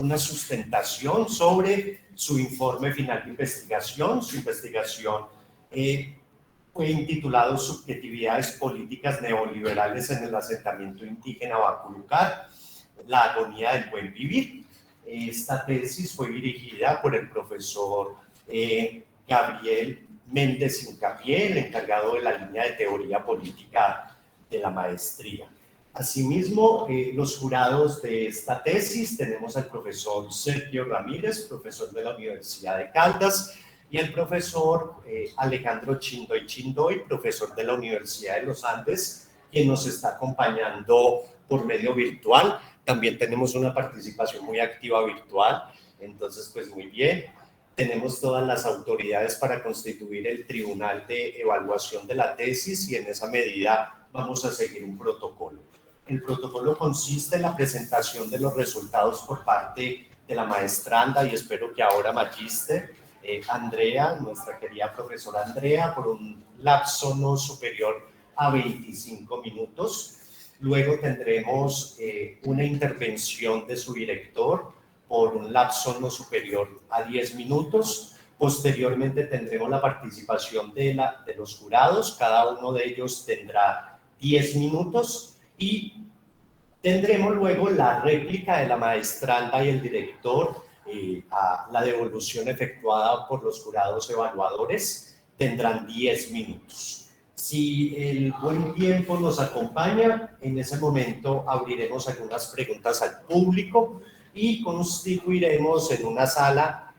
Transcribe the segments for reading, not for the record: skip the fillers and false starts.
una sustentación sobre su informe final de investigación. Su investigación fue intitulado Subjetividades políticas neoliberales en el asentamiento indígena Bacurucar, la agonía del buen vivir. Esta tesis fue dirigida por el profesor Gabriel Méndez Hincapié, el encargado de la línea de teoría política de la maestría. Asimismo, los jurados de esta tesis tenemos al profesor Sergio Ramírez, profesor de la Universidad de Caldas, y el profesor Alejandro Chindoy, profesor de la Universidad de los Andes, quien nos está acompañando por medio virtual. También tenemos una participación muy activa virtual, entonces pues muy bien. Tenemos todas las autoridades para constituir el tribunal de evaluación de la tesis y en esa medida vamos a seguir un protocolo. El protocolo consiste en la presentación de los resultados por parte de la maestranda y espero que ahora magíster Andrea, nuestra querida profesora Andrea, por un lapso no superior a 25 minutos. Luego tendremos una intervención de su director por un lapso no superior a 10 minutos. Posteriormente tendremos la participación de los jurados, cada uno de ellos tendrá 10 minutos y tendremos luego la réplica de la maestranda y el director a la devolución efectuada por los jurados evaluadores, tendrán 10 minutos. Si el buen tiempo nos acompaña, en ese momento abriremos algunas preguntas al público y constituiremos en una sala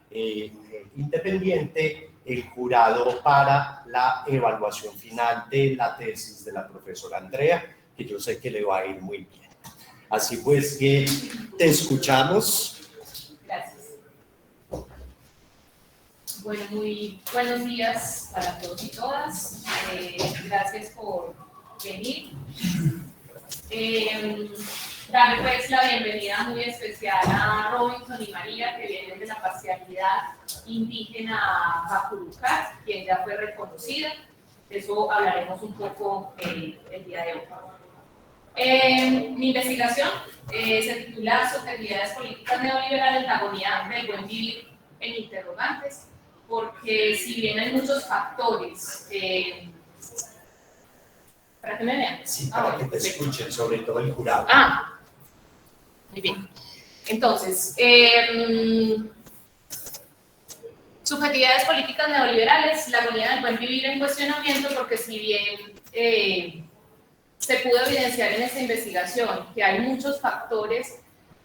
independiente el jurado para la evaluación final de la tesis de la profesora Andrea, que yo sé que le va a ir muy bien. Así pues que te escuchamos. Gracias. Bueno, muy buenos días para todos y todas. Gracias por venir. Darle pues la bienvenida muy especial a Robinson y María, que vienen de la parcialidad indígena Bacurucar, quien ya fue reconocida. De eso hablaremos un poco el día de hoy. Mi investigación se titula Subjetividades políticas neoliberales, la agonía del buen vivir en interrogantes, porque si bien hay muchos factores, ¿para que me vean? Sí, para que te escuchen, sobre todo el jurado. Muy bien. Entonces, subjetividades políticas neoliberales, la agonía del buen vivir en cuestionamiento, porque si bien se pudo evidenciar en esta investigación que hay muchos factores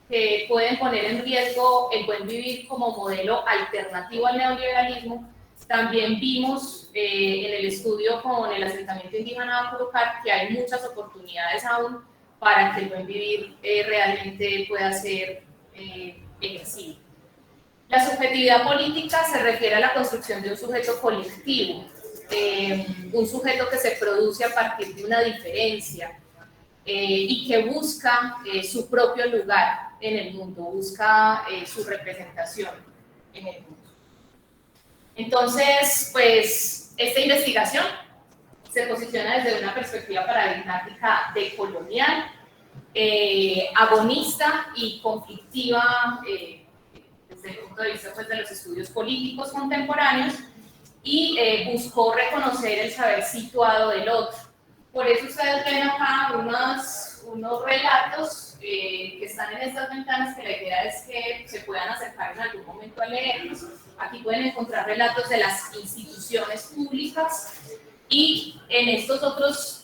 que pueden poner en riesgo el buen vivir como modelo alternativo al neoliberalismo. También vimos en el estudio con el asentamiento indígena Bacurucar que hay muchas oportunidades aún para que el buen vivir realmente pueda ser ejercido. La subjetividad política se refiere a la construcción de un sujeto colectivo, un sujeto que se produce a partir de una diferencia y que busca su propio lugar en el mundo, busca su representación en el mundo. Entonces, pues, esta investigación se posiciona desde una perspectiva paradigmática decolonial, agonista y conflictiva desde el punto de vista pues, de los estudios políticos contemporáneos, y buscó reconocer el saber situado del otro. Por eso ustedes ven acá unos relatos que están en estas ventanas, que la idea es que se puedan acercar en algún momento a leerlos. Aquí pueden encontrar relatos de las instituciones públicas y en estos otros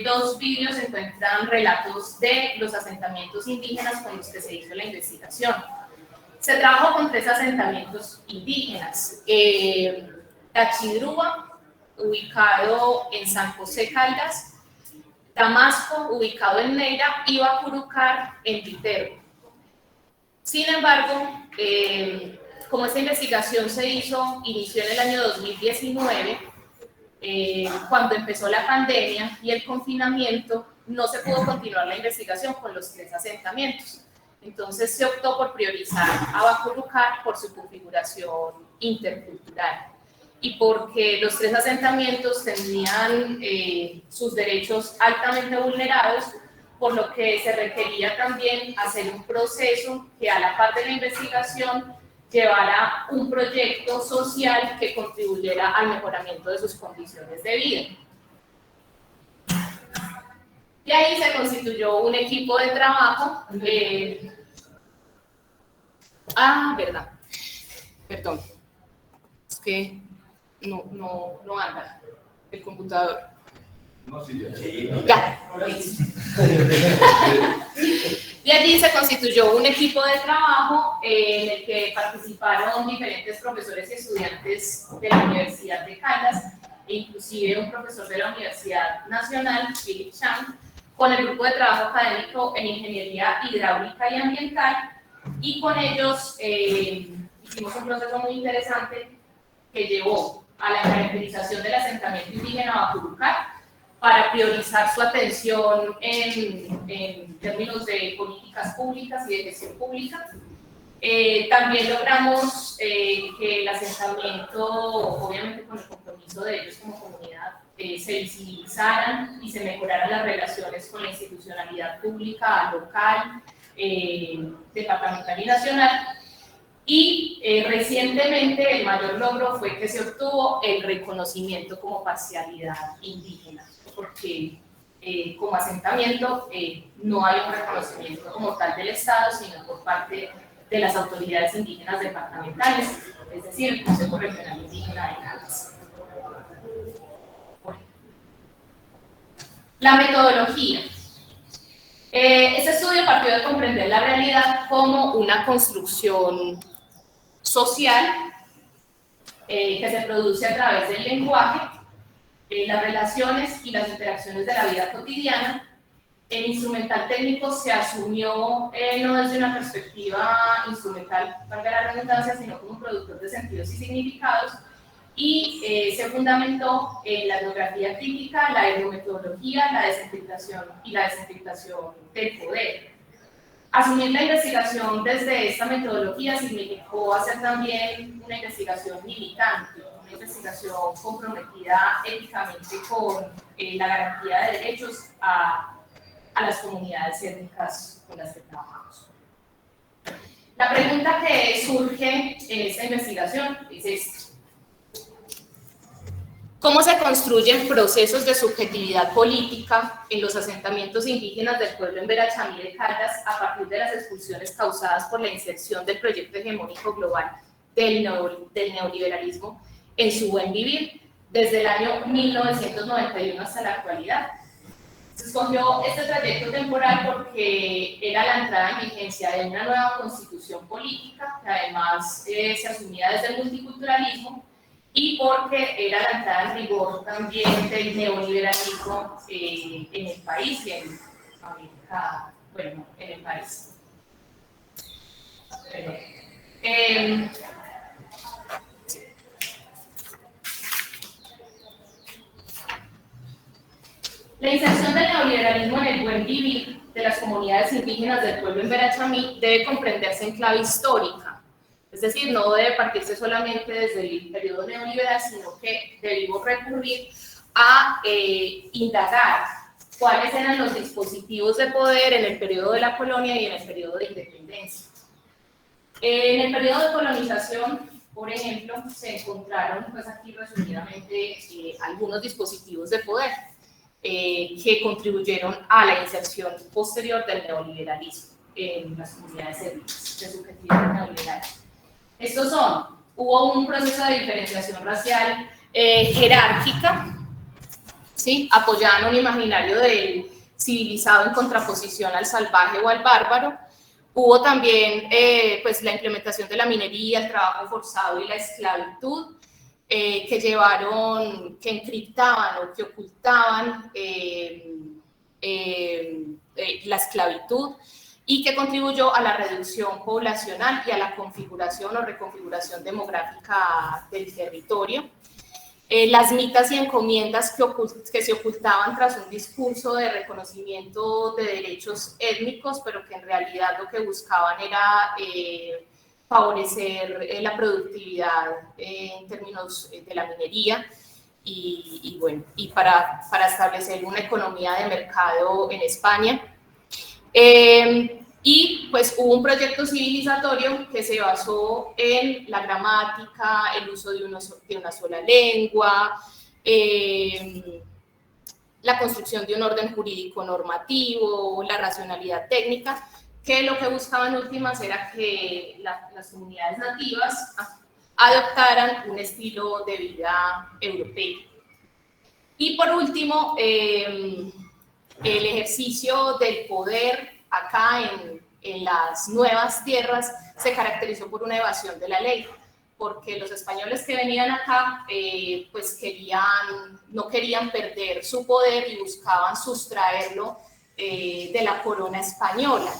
dos vídeos se encuentran relatos de los asentamientos indígenas con los que se hizo la investigación. Se trabajó con 3 asentamientos indígenas. Tachidrúa, ubicado en San José Caldas, Damasco, ubicado en Neira, y Bacurucar, en Viterbo. Sin embargo, como esta investigación inició en el año 2019, cuando empezó la pandemia y el confinamiento, no se pudo continuar la investigación con los 3 asentamientos. Entonces se optó por priorizar a Bacurucar por su configuración intercultural y porque los 3 asentamientos tenían sus derechos altamente vulnerados, por lo que se requería también hacer un proceso que a la par de la investigación llevara un proyecto social que contribuyera al mejoramiento de sus condiciones de vida. Y ahí se constituyó un equipo de trabajo. Perdón. Es que no anda el computador. No, sí, Ya. Y allí se constituyó un equipo de trabajo en el que participaron diferentes profesores y estudiantes de la Universidad de Caldas, e inclusive un profesor de la Universidad Nacional, Philip Chang, con el grupo de trabajo académico en Ingeniería Hidráulica y Ambiental, y con ellos hicimos un proceso muy interesante que llevó a la caracterización del asentamiento indígena Bajurucar para priorizar su atención en términos de políticas públicas y de gestión pública. También logramos que el asentamiento, obviamente con el compromiso de ellos como comunidad, se visibilizaran y se mejoraran las relaciones con la institucionalidad pública, local, departamental y nacional. Y recientemente el mayor logro fue que se obtuvo el reconocimiento como parcialidad indígena, porque como asentamiento no hay un reconocimiento como tal del Estado, sino por parte de las autoridades indígenas departamentales, es decir, el Consejo Regional Indígena de Caldas. La metodología. Este estudio partió de comprender la realidad como una construcción social que se produce a través del lenguaje, las relaciones y las interacciones de la vida cotidiana. El instrumental técnico se asumió no desde una perspectiva instrumental, valga la redundancia, sino como un productor de sentidos y significados, y se fundamentó en la etnografía crítica, la etnometodología, la desencriptación y la desencriptación del poder. Asumir la investigación desde esta metodología significó hacer también una investigación militante, una investigación comprometida éticamente con la garantía de derechos a las comunidades étnicas con las que trabajamos. La pregunta que surge en esta investigación es esta: ¿cómo se construyen procesos de subjetividad política en los asentamientos indígenas del pueblo en Verachamí de Caldas a partir de las expulsiones causadas por la inserción del proyecto hegemónico global del neoliberalismo en su buen vivir desde el año 1991 hasta la actualidad? Se escogió este trayecto temporal porque era la entrada en vigencia de una nueva constitución política que además se asumía desde el multiculturalismo, y porque era la entrada en vigor también del neoliberalismo en el país y en América, bueno, en el país. La inserción del neoliberalismo en el buen vivir de las comunidades indígenas del pueblo en Verachamí debe comprenderse en clave histórica. Es decir, no debe partirse solamente desde el periodo neoliberal, sino que debemos recurrir a indagar cuáles eran los dispositivos de poder en el periodo de la colonia y en el periodo de independencia. En el periodo de colonización, por ejemplo, se encontraron, pues aquí resumidamente, algunos dispositivos de poder que contribuyeron a la inserción posterior del neoliberalismo en las comunidades étnicas de subjetividad neoliberal. Estos son: hubo un proceso de diferenciación racial jerárquica, ¿sí?, apoyada en un imaginario del civilizado en contraposición al salvaje o al bárbaro. Hubo también pues la implementación de la minería, el trabajo forzado y la esclavitud, que llevaron, que encriptaban o que ocultaban la esclavitud, y que contribuyó a la reducción poblacional y a la configuración o reconfiguración demográfica del territorio. Las mitas y encomiendas que se ocultaban tras un discurso de reconocimiento de derechos étnicos, pero que en realidad lo que buscaban era favorecer la productividad en términos de la minería y para establecer una economía de mercado en España. Y pues hubo un proyecto civilizatorio que se basó en la gramática, el uso de una sola lengua, la construcción de un orden jurídico normativo, la racionalidad técnica, que lo que buscaban últimas era que las comunidades nativas adoptaran un estilo de vida europeo. Y por último, el ejercicio del poder acá en las nuevas tierras se caracterizó por una evasión de la ley, porque los españoles que venían acá pues no querían perder su poder y buscaban sustraerlo de la corona española.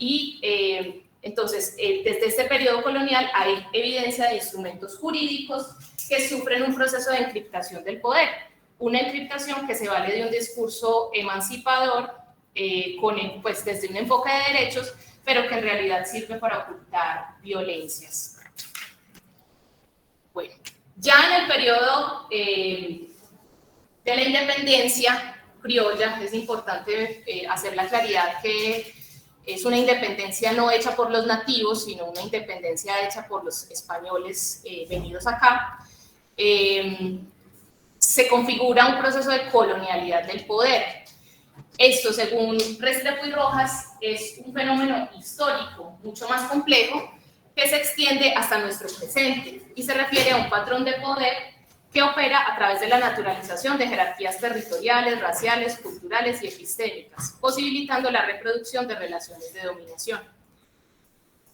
Y entonces, desde este periodo colonial hay evidencia de instrumentos jurídicos que sufren un proceso de encriptación del poder, una encriptación que se vale de un discurso emancipador pues desde un enfoque de derechos, pero que en realidad sirve para ocultar violencias. Bueno, ya en el periodo de la independencia criolla es importante hacer la claridad que es una independencia no hecha por los nativos, sino una independencia hecha por los españoles venidos acá. Se configura un proceso de colonialidad del poder. Esto, según Restrepo y Rojas, es un fenómeno histórico mucho más complejo que se extiende hasta nuestro presente y se refiere a un patrón de poder que opera a través de la naturalización de jerarquías territoriales, raciales, culturales y epistémicas, posibilitando la reproducción de relaciones de dominación.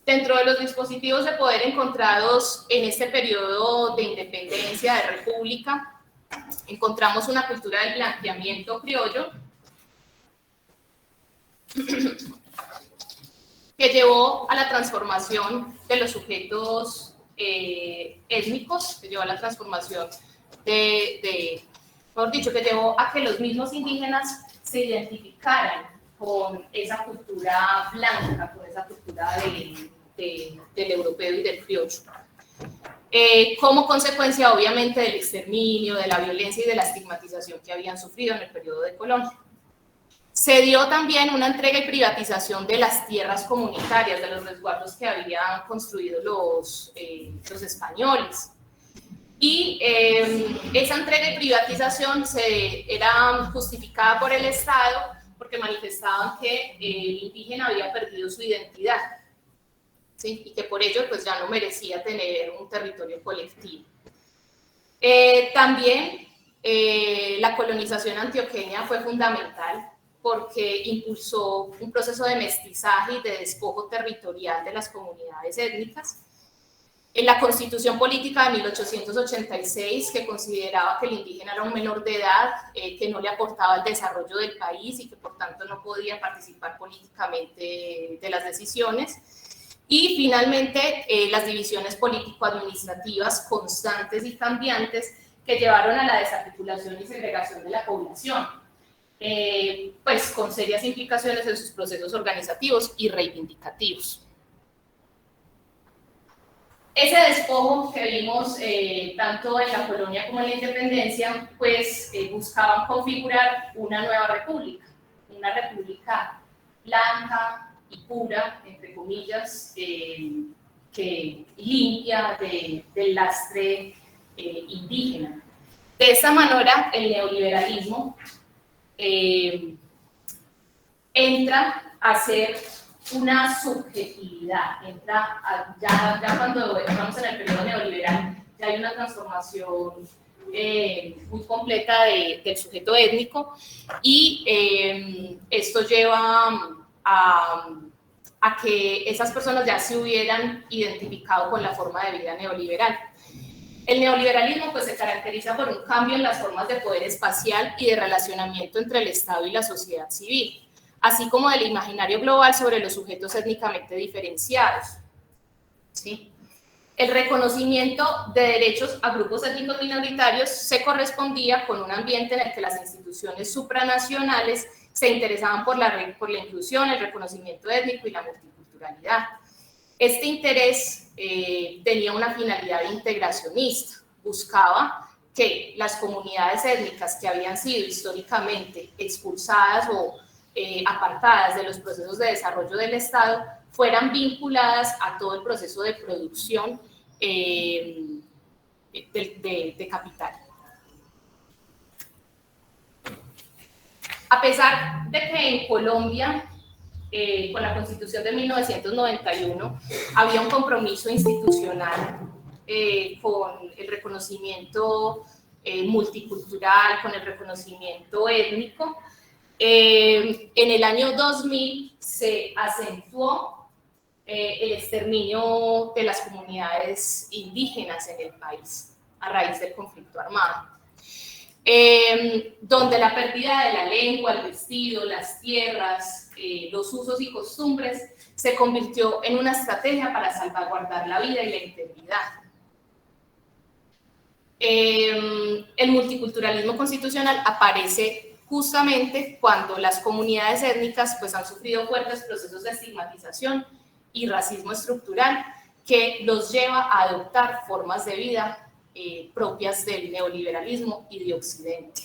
Dentro de los dispositivos de poder encontrados en este periodo de independencia, de república, encontramos una cultura del blanqueamiento criollo que llevó a la transformación de los sujetos étnicos, que llevó a la transformación mejor dicho, que llevó a que los mismos indígenas se identificaran con esa cultura blanca, con esa cultura del europeo y del criollo. Como consecuencia, obviamente, del exterminio, de la violencia y de la estigmatización que habían sufrido en el periodo de Colón. Se dio también una entrega y privatización de las tierras comunitarias, de los resguardos que habían construido los españoles. Y esa entrega y privatización era justificada por el Estado porque manifestaban que el indígena había perdido su identidad, ¿sí? Y que por ello pues, ya no merecía tener un territorio colectivo. También la colonización antioqueña fue fundamental porque impulsó un proceso de mestizaje y de despojo territorial de las comunidades étnicas. En la Constitución Política de 1886, que consideraba que el indígena era un menor de edad, que no le aportaba al desarrollo del país y que por tanto no podía participar políticamente de las decisiones. Y finalmente, las divisiones político-administrativas constantes y cambiantes que llevaron a la desarticulación y segregación de la población, pues con serias implicaciones en sus procesos organizativos y reivindicativos. Ese despojo que vimos tanto en la colonia como en la independencia, pues buscaban configurar una nueva república, una república blanca y pura, entre comillas, que limpia del lastre indígena. De esa manera, el neoliberalismo entra a ser una subjetividad, ya cuando estamos en el periodo neoliberal, ya hay una transformación muy completa del sujeto étnico y esto lleva a que esas personas ya se hubieran identificado con la forma de vida neoliberal. El neoliberalismo pues, se caracteriza por un cambio en las formas de poder espacial y de relacionamiento entre el Estado y la sociedad civil, así como del imaginario global sobre los sujetos étnicamente diferenciados. ¿Sí? El reconocimiento de derechos a grupos étnicos minoritarios se correspondía con un ambiente en el que las instituciones supranacionales se interesaban por la inclusión, el reconocimiento étnico y la multiculturalidad. Este interés tenía una finalidad integracionista, buscaba que las comunidades étnicas que habían sido históricamente expulsadas o apartadas de los procesos de desarrollo del Estado fueran vinculadas a todo el proceso de producción de capital. A pesar de que en Colombia, con la Constitución de 1991, había un compromiso institucional con el reconocimiento multicultural, con el reconocimiento étnico, en el año 2000 se acentuó el exterminio de las comunidades indígenas en el país a raíz del conflicto armado, donde la pérdida de la lengua, el vestido, las tierras, los usos y costumbres se convirtió en una estrategia para salvaguardar la vida y la integridad. El multiculturalismo constitucional aparece justamente cuando las comunidades étnicas pues, han sufrido fuertes procesos de estigmatización y racismo estructural que los lleva a adoptar formas de vida propias del neoliberalismo y de Occidente.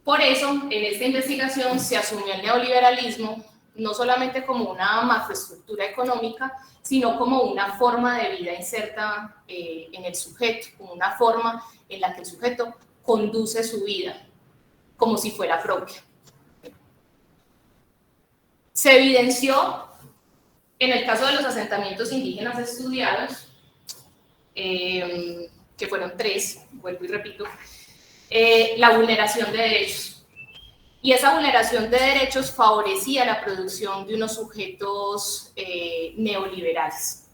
Por eso, en esta investigación se asumió el neoliberalismo no solamente como una macroestructura económica, sino como una forma de vida inserta en el sujeto, como una forma en la que el sujeto conduce su vida, como si fuera propia. Se evidenció, en el caso de los asentamientos indígenas estudiados, que fueron 3, vuelvo y repito, la vulneración de derechos. Y esa vulneración de derechos favorecía la producción de unos sujetos neoliberales,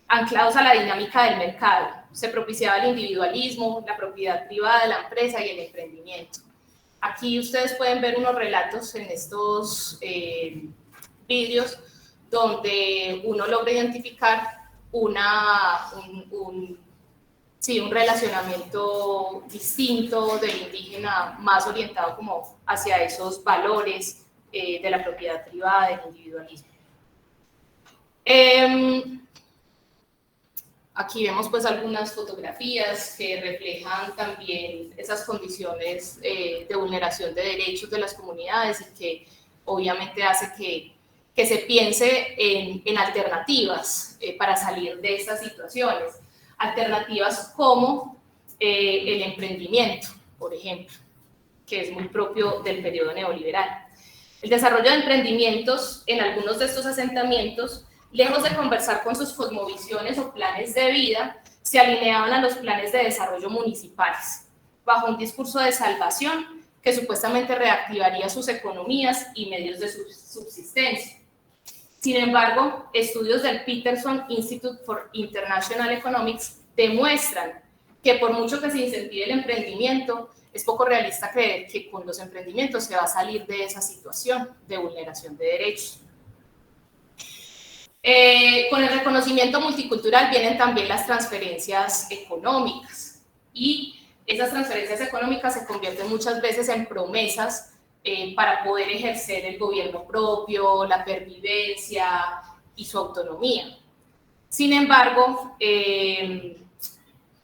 anclados a la dinámica del mercado. Se propiciaba el individualismo, la propiedad privada de la empresa y el emprendimiento. Aquí ustedes pueden ver unos relatos en estos vídeos donde uno logra identificar un relacionamiento distinto del indígena, más orientado como hacia esos valores de la propiedad privada, del individualismo. Aquí vemos pues algunas fotografías que reflejan también esas condiciones de vulneración de derechos de las comunidades y que obviamente hace que se piense en alternativas para salir de estas situaciones. Alternativas como el emprendimiento, por ejemplo, que es muy propio del periodo neoliberal. El desarrollo de emprendimientos en algunos de estos asentamientos, lejos de conversar con sus cosmovisiones o planes de vida, se alineaban a los planes de desarrollo municipales, bajo un discurso de salvación que supuestamente reactivaría sus economías y medios de subsistencia. Sin embargo, estudios del Peterson Institute for International Economics demuestran que por mucho que se incentive el emprendimiento, es poco realista creer que con los emprendimientos se va a salir de esa situación de vulneración de derechos. Con el reconocimiento multicultural vienen también las transferencias económicas y esas transferencias económicas se convierten muchas veces en promesas para poder ejercer el gobierno propio, la pervivencia y su autonomía. Sin embargo,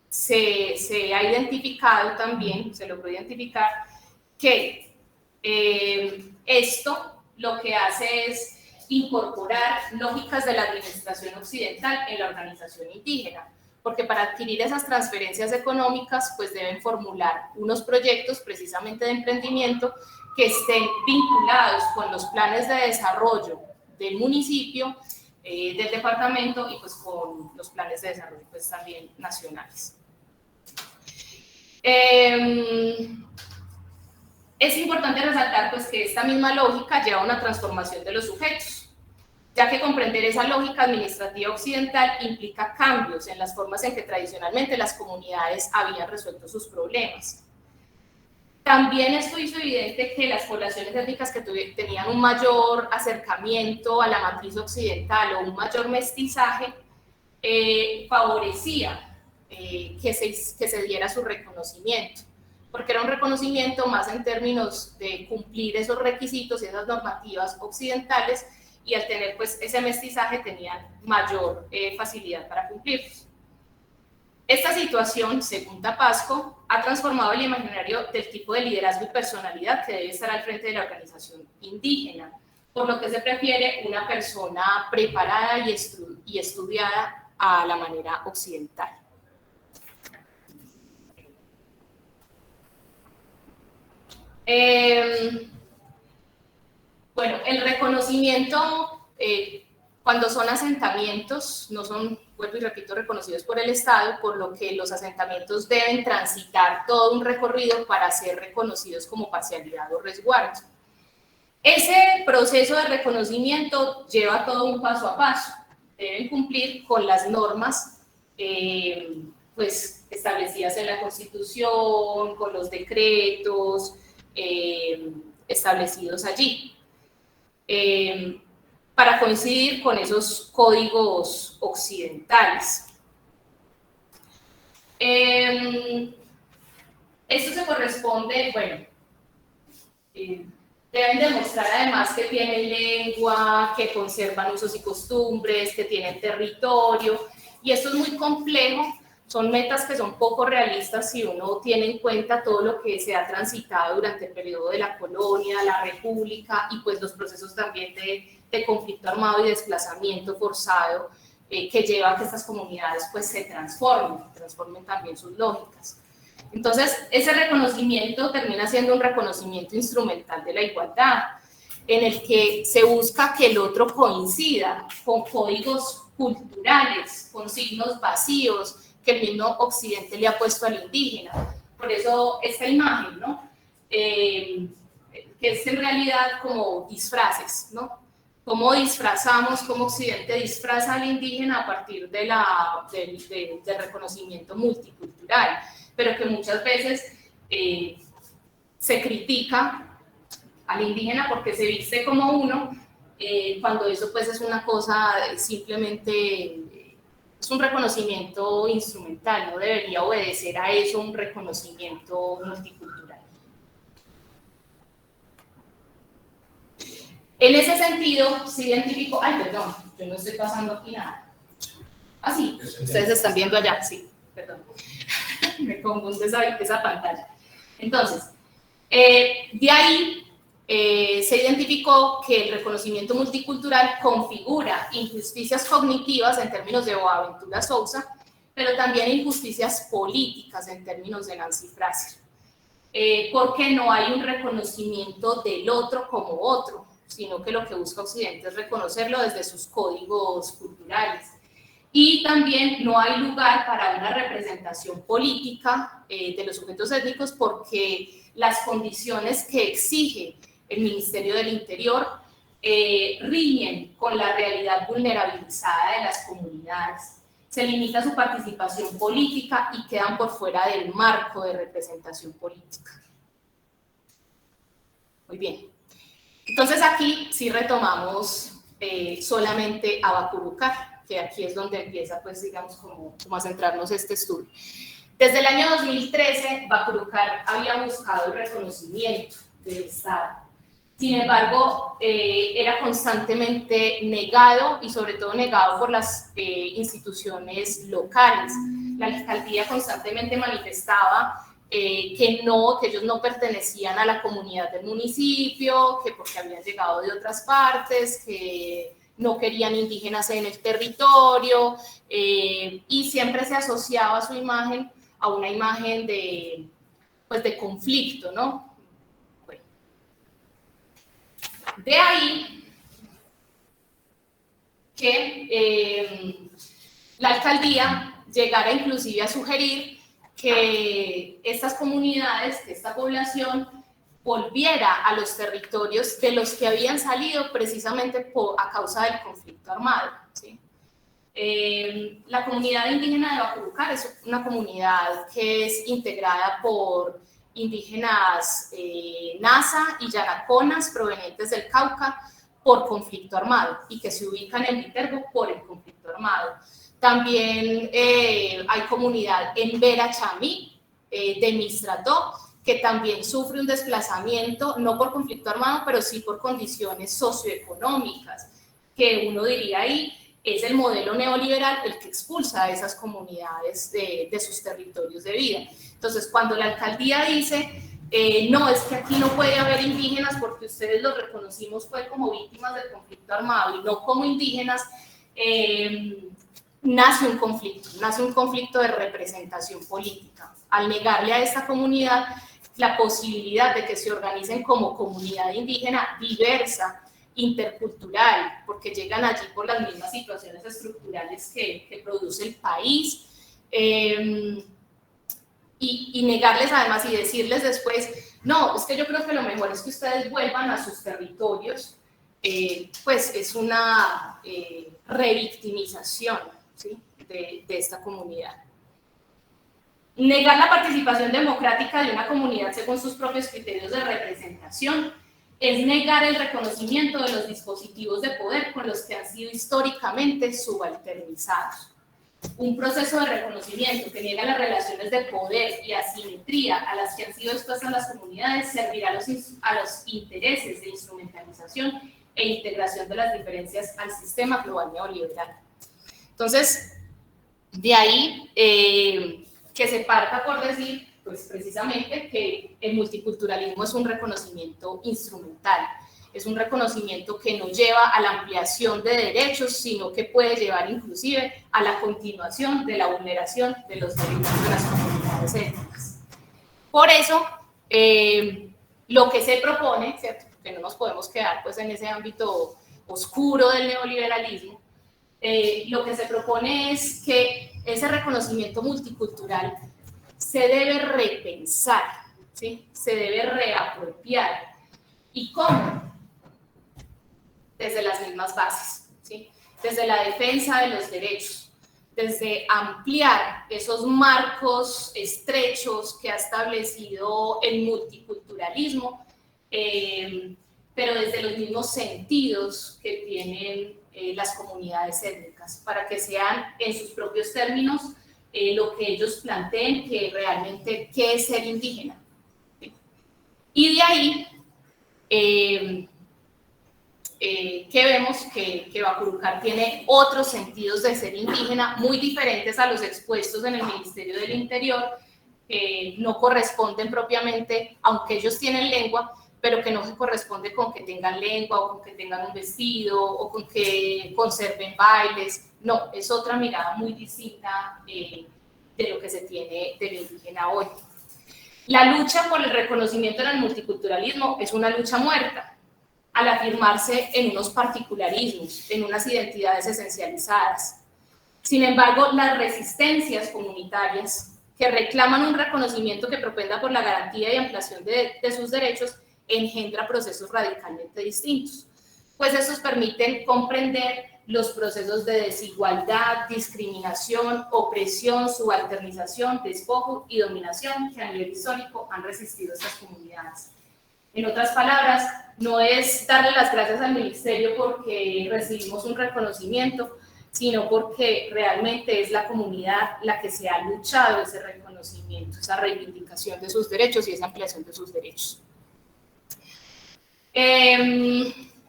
se ha identificado también, se logró identificar que esto lo que hace es incorporar lógicas de la administración occidental en la organización indígena, porque para adquirir esas transferencias económicas pues deben formular unos proyectos precisamente de emprendimiento que estén vinculados con los planes de desarrollo del municipio, del departamento y pues con los planes de desarrollo pues también nacionales. Es importante resaltar pues, que esta misma lógica lleva a una transformación de los sujetos, ya que comprender esa lógica administrativa occidental implica cambios en las formas en que tradicionalmente las comunidades habían resuelto sus problemas. También esto hizo evidente que las poblaciones étnicas que tenían un mayor acercamiento a la matriz occidental o un mayor mestizaje favorecía que se diera su reconocimiento, porque era un reconocimiento más en términos de cumplir esos requisitos y esas normativas occidentales, y al tener pues ese mestizaje tenían mayor facilidad para cumplirlos. Esta situación, según Tapasco, ha transformado el imaginario del tipo de liderazgo y personalidad que debe estar al frente de la organización indígena, por lo que se prefiere una persona preparada y estudiada a la manera occidental. Bueno, el reconocimiento, cuando son asentamientos, no son, vuelvo y repito, reconocidos por el Estado, por lo que los asentamientos deben transitar todo un recorrido para ser reconocidos como parcialidad o resguardo. Ese proceso de reconocimiento lleva todo un paso a paso. Deben cumplir con las normas pues, establecidas en la Constitución, con los decretos establecidos allí, para coincidir con esos códigos occidentales. Esto se corresponde, bueno, deben demostrar además que tienen lengua, que conservan usos y costumbres, que tienen territorio, y esto es muy complejo. Son metas que son poco realistas si uno tiene en cuenta todo lo que se ha transitado durante el periodo de la colonia, la república y pues los procesos también de conflicto armado y desplazamiento forzado que lleva a que estas comunidades pues se transformen también sus lógicas. Entonces, ese reconocimiento termina siendo un reconocimiento instrumental de la igualdad, en el que se busca que el otro coincida con códigos culturales, con signos vacíos, que el mismo Occidente le ha puesto al indígena. Por eso esta imagen, ¿no? Que es en realidad como disfraces, ¿no? Cómo disfrazamos, cómo Occidente disfraza al indígena a partir del reconocimiento multicultural, pero que muchas veces se critica al indígena porque se viste como uno, cuando eso pues es una cosa simplemente... Es un reconocimiento instrumental, no debería obedecer a eso un reconocimiento multicultural. En ese sentido, se identificó... Ay, perdón, yo no estoy pasando aquí nada. Ah, sí, ustedes están viendo allá, sí, perdón. Me confunde esa pantalla. Entonces, de ahí se identificó que el reconocimiento multicultural configura injusticias cognitivas en términos de Boaventura Sousa, pero también injusticias políticas en términos de Nancy Fraser, porque no hay un reconocimiento del otro como otro, sino que lo que busca Occidente es reconocerlo desde sus códigos culturales. Y también no hay lugar para una representación política de los sujetos étnicos porque las condiciones que exige el Ministerio del Interior riñen con la realidad vulnerabilizada de las comunidades. Se limita su participación política y quedan por fuera del marco de representación política. Muy bien. Entonces aquí sí retomamos solamente a Bacurucar, que aquí es donde empieza, pues, digamos, como a centrarnos este estudio. Desde el año 2013, Bacurucar había buscado el reconocimiento del Estado. Sin embargo, era constantemente negado y sobre todo negado por las instituciones locales. La alcaldía constantemente manifestaba que ellos no pertenecían a la comunidad del municipio, que porque habían llegado de otras partes, que no querían indígenas en el territorio, y siempre se asociaba su imagen a una imagen de conflicto, ¿no? Bueno. De ahí que la alcaldía llegara inclusive a sugerir que estas comunidades, que esta población volviera a los territorios de los que habían salido precisamente a causa del conflicto armado, ¿sí? La comunidad indígena de Bacurucar es una comunidad que es integrada por indígenas Nasa y Yanaconas provenientes del Cauca por conflicto armado y que se ubican en Viterbo por el conflicto armado. También hay comunidad en Vera Chamí de Mistrató, que también sufre un desplazamiento, no por conflicto armado, pero sí por condiciones socioeconómicas, que uno diría ahí es el modelo neoliberal el que expulsa a esas comunidades de sus territorios de vida. Entonces, cuando la alcaldía dice, no, es que aquí no puede haber indígenas porque ustedes los reconocimos fue como víctimas del conflicto armado y no como indígenas, nace un conflicto de representación política. Al negarle a esta comunidad la posibilidad de que se organicen como comunidad indígena diversa, intercultural, porque llegan allí por las mismas situaciones estructurales que produce el país, y negarles además y decirles después, no, es que yo creo que lo mejor es que ustedes vuelvan a sus territorios, pues es una revictimización, ¿sí?, de esta comunidad. Negar la participación democrática de una comunidad según sus propios criterios de representación es negar el reconocimiento de los dispositivos de poder con los que han sido históricamente subalternizados. Un proceso de reconocimiento que niega las relaciones de poder y asimetría a las que han sido expuestas las comunidades servirá a los intereses de instrumentalización e integración de las diferencias al sistema global neoliberal. Entonces, de ahí que se parta por decir, pues precisamente, que el multiculturalismo es un reconocimiento instrumental, es un reconocimiento que no lleva a la ampliación de derechos, sino que puede llevar inclusive a la continuación de la vulneración de los derechos de las comunidades étnicas. Por eso, lo que se propone, ¿cierto?, que no nos podemos quedar pues en ese ámbito oscuro del neoliberalismo, lo que se propone es que ese reconocimiento multicultural se debe repensar, ¿sí?, se debe reapropiar. ¿Y cómo? Desde las mismas bases, ¿sí?, desde la defensa de los derechos, desde ampliar esos marcos estrechos que ha establecido el multiculturalismo, pero desde los mismos sentidos que tienen las comunidades étnicas, para que sean en sus propios términos lo que ellos planteen que realmente qué es ser indígena. ¿Sí? Y de ahí que vemos que Bacurúcar tiene otros sentidos de ser indígena muy diferentes a los expuestos en el Ministerio del Interior, que no corresponden propiamente, aunque ellos tienen lengua, pero que no se corresponde con que tengan lengua o con que tengan un vestido o con que conserven bailes. No, es otra mirada muy distinta de lo que se tiene del indígena hoy. La lucha por el reconocimiento en el multiculturalismo es una lucha muerta, al afirmarse en unos particularismos, en unas identidades esencializadas. Sin embargo, las resistencias comunitarias que reclaman un reconocimiento que propenda por la garantía y ampliación de sus derechos engendra procesos radicalmente distintos, pues estos permiten comprender los procesos de desigualdad, discriminación, opresión, subalternización, despojo y dominación que a nivel histórico han resistido estas comunidades. En otras palabras, no es darle las gracias al ministerio porque recibimos un reconocimiento, sino porque realmente es la comunidad la que se ha luchado ese reconocimiento, esa reivindicación de sus derechos y esa ampliación de sus derechos.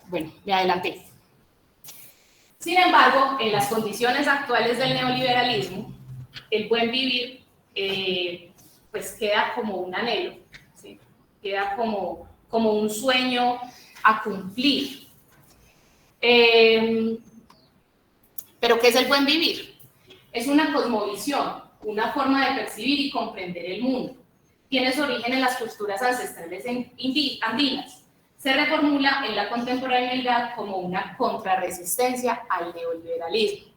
Bueno, me adelanté. Sin embargo, en las condiciones actuales del neoliberalismo, el buen vivir pues queda como un anhelo, ¿sí?, queda como un sueño a cumplir. Pero ¿qué es el buen vivir? Es una cosmovisión, una forma de percibir y comprender el mundo. Tiene su origen en las culturas ancestrales andinas. Se reformula en la contemporaneidad como una contrarresistencia al neoliberalismo.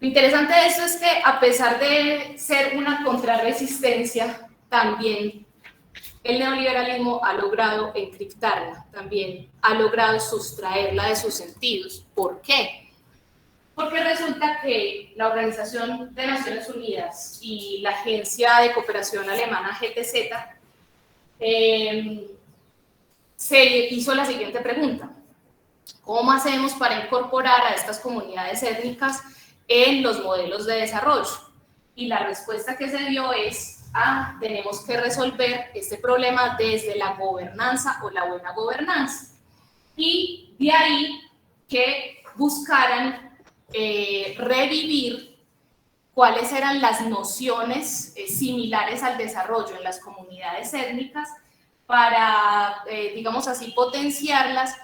Lo interesante de esto es que, a pesar de ser una contrarresistencia, también el neoliberalismo ha logrado encriptarla, también ha logrado sustraerla de sus sentidos. ¿Por qué? Porque resulta que la Organización de Naciones Unidas y la Agencia de Cooperación Alemana GTZ se hizo la siguiente pregunta: ¿cómo hacemos para incorporar a estas comunidades étnicas en los modelos de desarrollo? Y la respuesta que se dio es: tenemos que resolver este problema desde la gobernanza o la buena gobernanza. Y de ahí que buscaran revivir cuáles eran las nociones similares al desarrollo en las comunidades étnicas para, digamos así, potenciarlas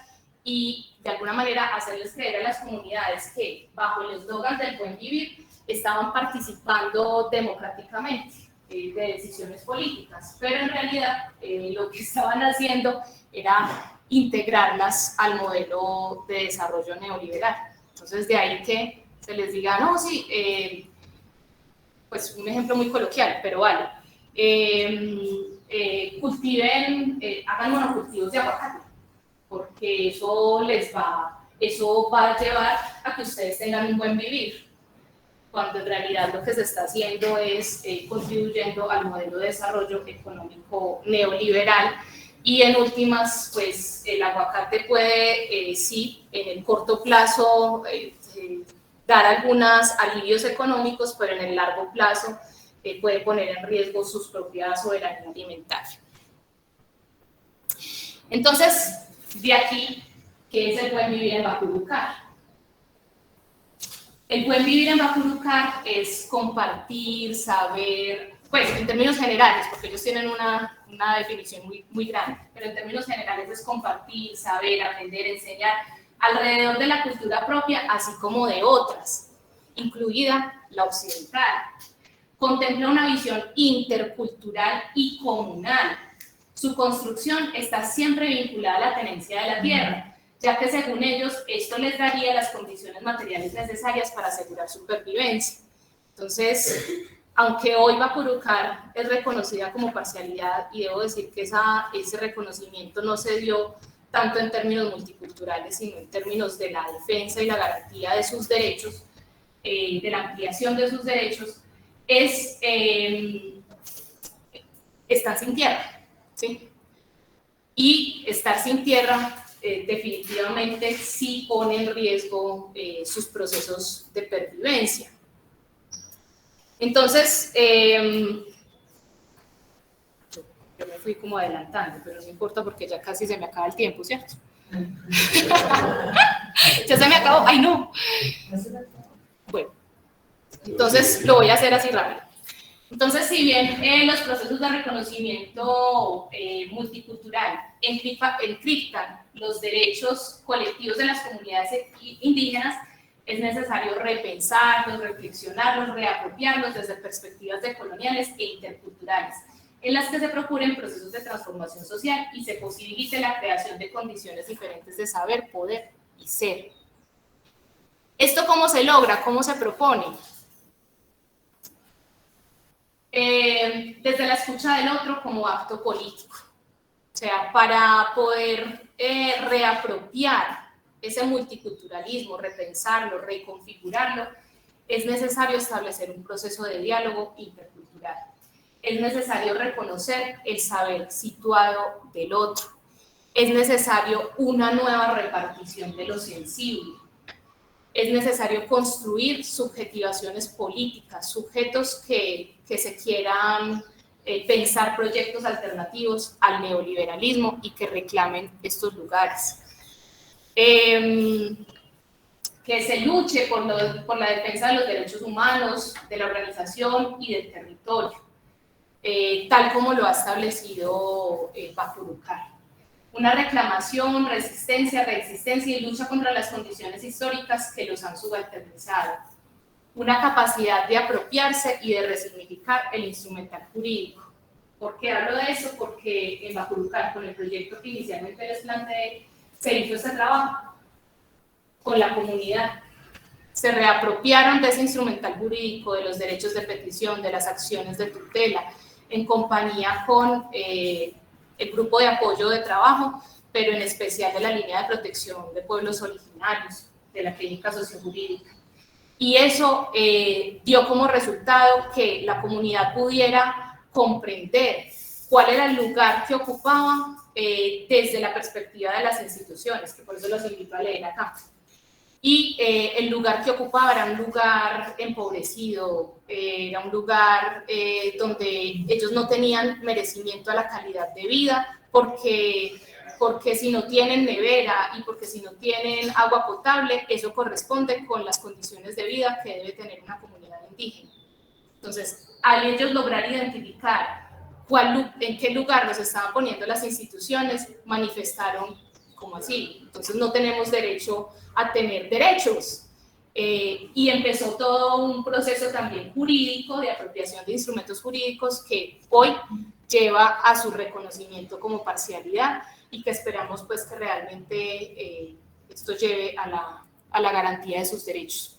y de alguna manera hacerles creer a las comunidades que bajo el eslogan del buen vivir estaban participando democráticamente de decisiones políticas, pero en realidad lo que estaban haciendo era integrarlas al modelo de desarrollo neoliberal. Entonces de ahí que se les diga, no, sí, pues un ejemplo muy coloquial, pero vale, cultiven, hagan monocultivos de aguacate, porque eso va a llevar a que ustedes tengan un buen vivir, cuando en realidad lo que se está haciendo es contribuyendo al modelo de desarrollo económico neoliberal. Y en últimas, pues el aguacate puede, sí, en el corto plazo dar algunos alivios económicos, pero en el largo plazo puede poner en riesgo sus propias soberanía alimentaria. Entonces, de aquí, ¿qué es el buen vivir en Bacurrucar? El buen vivir en Bacurrucar es compartir, saber, pues en términos generales, porque ellos tienen una definición muy grande, pero en términos generales es compartir, saber, aprender, enseñar alrededor de la cultura propia, así como de otras, incluida la occidental. Contempla una visión intercultural y comunal. Su construcción está siempre vinculada a la tenencia de la tierra, ya que según ellos esto les daría las condiciones materiales necesarias para asegurar su supervivencia. Entonces, aunque hoy Bacurrucar es reconocida como parcialidad, y debo decir que ese reconocimiento no se dio tanto en términos multiculturales, sino en términos de la defensa y la garantía de sus derechos, de la ampliación de sus derechos, están sin tierra, ¿sí? Y estar sin tierra definitivamente sí pone en riesgo sus procesos de pervivencia. Entonces, yo me fui como adelantando, pero no importa porque ya casi se me acaba el tiempo, ¿cierto? Ya se me acabó, ¡ay no! Bueno, entonces lo voy a hacer así rápido. Entonces, si bien los procesos de reconocimiento multicultural encriptan los derechos colectivos de las comunidades indígenas, es necesario repensarlos, reflexionarlos, reapropiarlos desde perspectivas decoloniales e interculturales, en las que se procuren procesos de transformación social y se posibilite la creación de condiciones diferentes de saber, poder y ser. ¿Esto cómo se logra? ¿Cómo se propone? Desde la escucha del otro como acto político. O sea, para poder reapropiar ese multiculturalismo, repensarlo, reconfigurarlo, es necesario establecer un proceso de diálogo intercultural. Es necesario reconocer el saber situado del otro. Es necesario una nueva repartición de lo sensible. Es necesario construir subjetivaciones políticas, sujetos que se quieran pensar proyectos alternativos al neoliberalismo y que reclamen estos lugares. Que se luche por la defensa de los derechos humanos, de la organización y del territorio, tal como lo ha establecido Bacurrucar. Una reclamación, resistencia, reexistencia y lucha contra las condiciones históricas que los han subalternizado. Una capacidad de apropiarse y de resignificar el instrumental jurídico. ¿Por qué hablo de eso? Porque en Bacurrucar, con el proyecto que inicialmente les planteé, se hizo ese trabajo con la comunidad. Se reapropiaron de ese instrumental jurídico, de los derechos de petición, de las acciones de tutela, en compañía con el grupo de apoyo de trabajo, pero en especial de la línea de protección de pueblos originarios, de la clínica sociojurídica. Y eso dio como resultado que la comunidad pudiera comprender cuál era el lugar que ocupaba desde la perspectiva de las instituciones, que por eso los invito a leer acá. Y el lugar que ocupaba era un lugar empobrecido, era un lugar donde ellos no tenían merecimiento a la calidad de vida, porque si no tienen nevera y porque si no tienen agua potable, eso corresponde con las condiciones de vida que debe tener una comunidad indígena. Entonces, al ellos lograr identificar en qué lugar nos estaban poniendo las instituciones, manifestaron como así. Entonces, no tenemos derecho a tener derechos. Y empezó todo un proceso también jurídico de apropiación de instrumentos jurídicos que hoy lleva a su reconocimiento como parcialidad y que esperamos pues que realmente esto lleve a la garantía de sus derechos.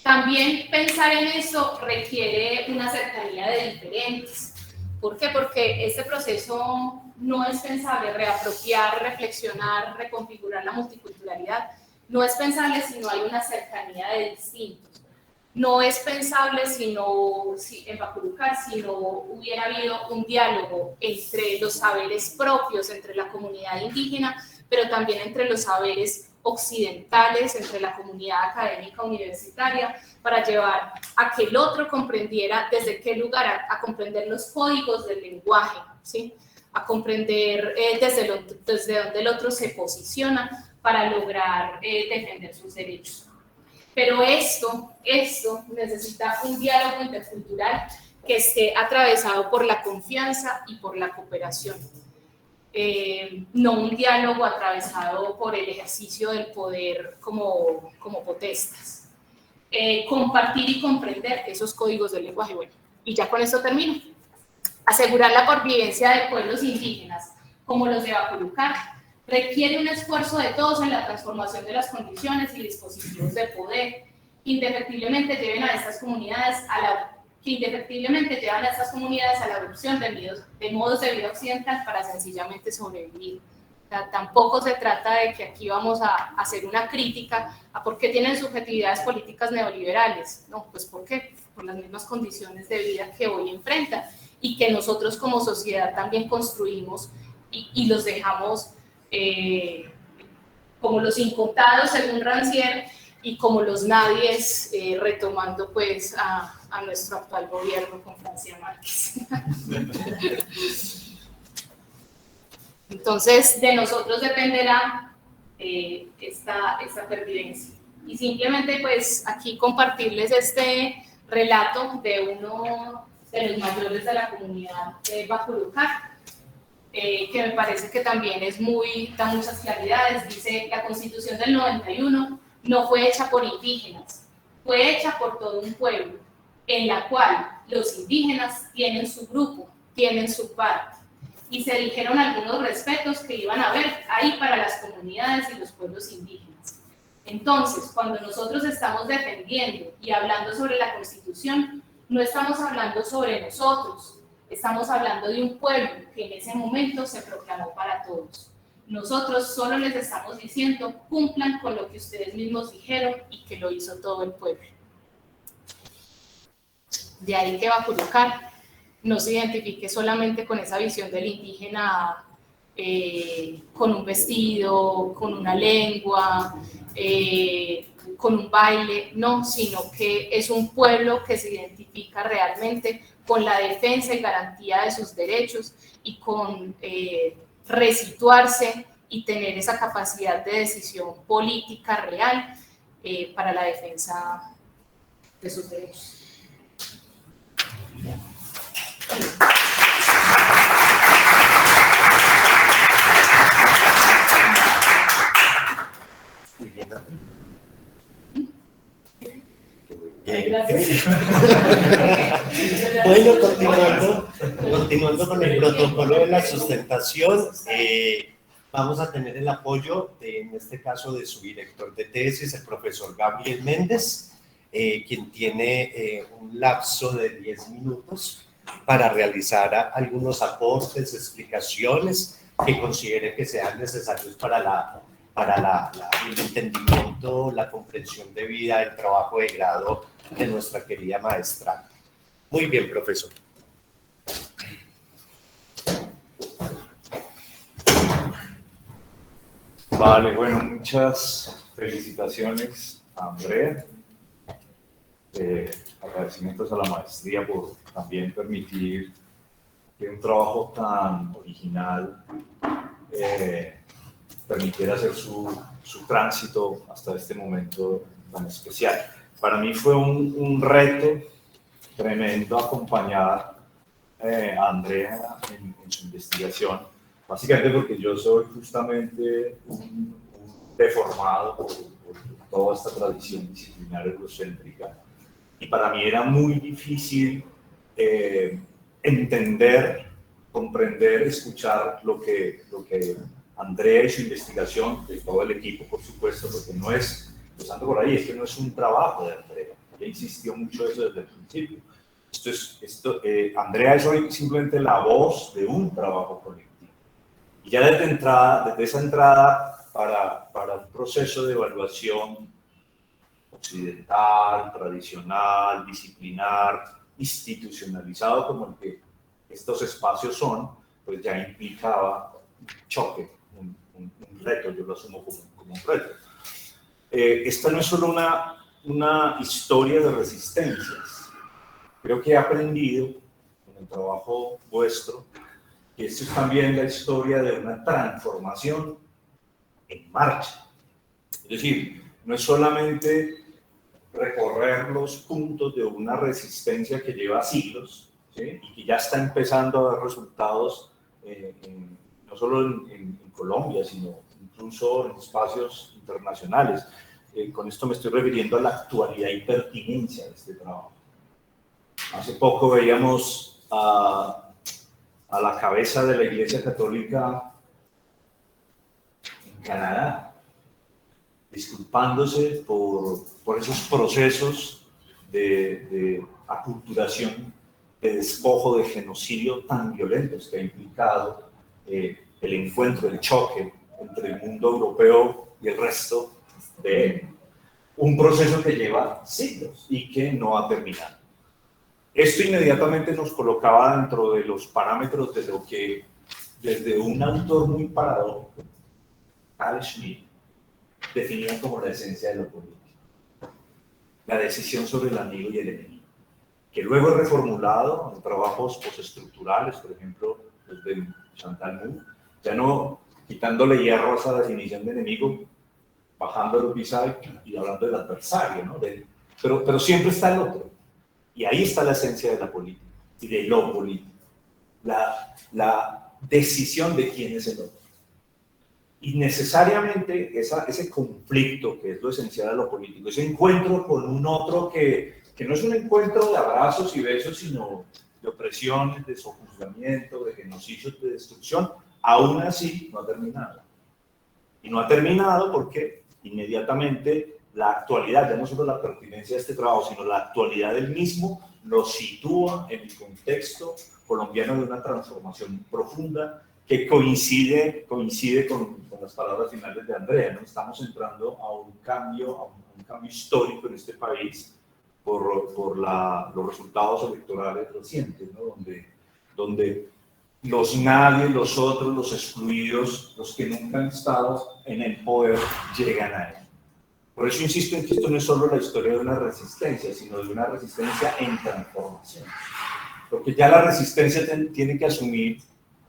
También pensar en esto requiere una cercanía de diferentes. ¿Por qué? Porque este proceso no es pensable reapropiar, reflexionar, reconfigurar la multiculturalidad. No es pensable si no hay una cercanía de distintos. No es pensable en Baculucar si no hubiera habido un diálogo entre los saberes propios, entre la comunidad indígena, pero también entre los saberes occidentales, entre la comunidad académica universitaria, para llevar a que el otro comprendiera desde qué lugar, a comprender los códigos del lenguaje, ¿sí? A comprender desde donde el otro se posiciona para lograr defender sus derechos. Pero esto necesita un diálogo intercultural que esté atravesado por la confianza y por la cooperación. No un diálogo atravesado por el ejercicio del poder como potestas. Compartir y comprender esos códigos del lenguaje. Bueno, y ya con esto termino. Asegurar la pervivencia de pueblos indígenas, como los de Baculucar, requiere un esfuerzo de todos en la transformación de las condiciones y dispositivos de poder que indefectiblemente llevan a estas comunidades a la adopción de modos de vida occidental para sencillamente sobrevivir. O sea, tampoco se trata de que aquí vamos a hacer una crítica a por qué tienen subjetividades políticas neoliberales. No, pues ¿por qué? Por las mismas condiciones de vida que hoy enfrentan y que nosotros como sociedad también construimos y los dejamos como los incontados según Rancière y como los nadies, retomando pues a nuestro actual gobierno con Francia Márquez. Entonces, de nosotros dependerá esta pervivencia. Y simplemente pues aquí compartirles este relato de uno de los mayores de la comunidad de Baculucar, que me parece que también da muchas claridades. Dice: la Constitución del 91 no fue hecha por indígenas, fue hecha por todo un pueblo, en la cual los indígenas tienen su grupo, tienen su parte, y se dijeron algunos respetos que iban a haber ahí para las comunidades y los pueblos indígenas. Entonces, cuando nosotros estamos defendiendo y hablando sobre la Constitución, no estamos hablando sobre nosotros, estamos hablando de un pueblo que en ese momento se proclamó para todos. Nosotros solo les estamos diciendo: cumplan con lo que ustedes mismos dijeron y que lo hizo todo el pueblo. De ahí que Baculucar no se identifique solamente con esa visión del indígena con un vestido, con una lengua, con un baile, no, sino que es un pueblo que se identifica realmente con la defensa y garantía de sus derechos y con resituarse y tener esa capacidad de decisión política real para la defensa de sus derechos. Muy bien. Gracias. Bueno, continuando con el protocolo de la sustentación, vamos a tener el apoyo, en este caso, de su director de tesis, el profesor Gabriel Méndez, quien tiene un lapso de 10 minutos para realizar algunos aportes, explicaciones que considere que sean necesarios para el entendimiento, la comprensión de vida, el trabajo de grado de nuestra querida maestra. Muy bien, profesor. Vale, bueno, muchas felicitaciones a Andrea. Agradecimientos a la maestría por también permitir que un trabajo tan original permitiera hacer su tránsito hasta este momento tan especial. Para mí fue un reto tremendo acompañar a Andrea en su investigación, básicamente porque yo soy justamente un deformado por toda esta tradición disciplinar eurocéntrica, y para mí era muy difícil entender, comprender, escuchar lo que Andrea y su investigación, de todo el equipo, por supuesto, porque no es, empezando por ahí, es que no es un trabajo de Andrea. Ella insistió mucho eso desde el principio. Andrea es hoy simplemente la voz de un trabajo colectivo. Y ya desde esa entrada para un proceso de evaluación occidental, tradicional, disciplinar, institucionalizado como el que estos espacios son, pues ya implicaba un choque, un reto, yo lo asumo como un reto. Esta no es solo una historia de resistencias. Creo que he aprendido con el trabajo vuestro que esto es también la historia de una transformación en marcha. Es decir, no es solamente recorrer los puntos de una resistencia que lleva siglos, ¿sí? Y que ya está empezando a dar resultados no solo en Colombia, sino incluso en espacios internacionales. Con esto me estoy refiriendo a la actualidad y pertinencia de este trabajo. Hace poco veíamos a la cabeza de la Iglesia Católica en Canadá, disculpándose por esos procesos de aculturación, de despojo, de genocidio tan violentos que ha implicado el encuentro, el choque entre el mundo europeo y el resto de él. Un proceso que lleva siglos y que no ha terminado. Esto inmediatamente nos colocaba dentro de los parámetros de lo que, desde un autor muy paradójico, Carl Schmitt, definía como la esencia de lo político. La decisión sobre el amigo y el enemigo, que luego es reformulado en trabajos postestructurales, por ejemplo, los de Chantal Mouffe, ya no quitándole hierro a esa definición de enemigo, bajando el pisaje y hablando del adversario, ¿no? Pero siempre está el otro. Y ahí está la esencia de la política y de lo político. La decisión de quién es el otro. Y necesariamente ese conflicto, que es lo esencial de lo político, ese encuentro con un otro que no es un encuentro de abrazos y besos, sino de opresiones, de sojuzgamiento, de genocidios, de destrucción, aún así no ha terminado. Y no ha terminado porque inmediatamente la actualidad, ya no solo la pertinencia de este trabajo, sino la actualidad del mismo, lo sitúa en el contexto colombiano de una transformación profunda que coincide con las palabras finales de Andrea, ¿no? Estamos entrando a un cambio histórico en este país por los resultados electorales recientes, ¿no? Donde los nadie, los otros, los excluidos, los que nunca han estado en el poder, llegan a él. Por eso insisto en que esto no es solo la historia de una resistencia, sino de una resistencia en transformación. Porque ya la resistencia tiene que asumir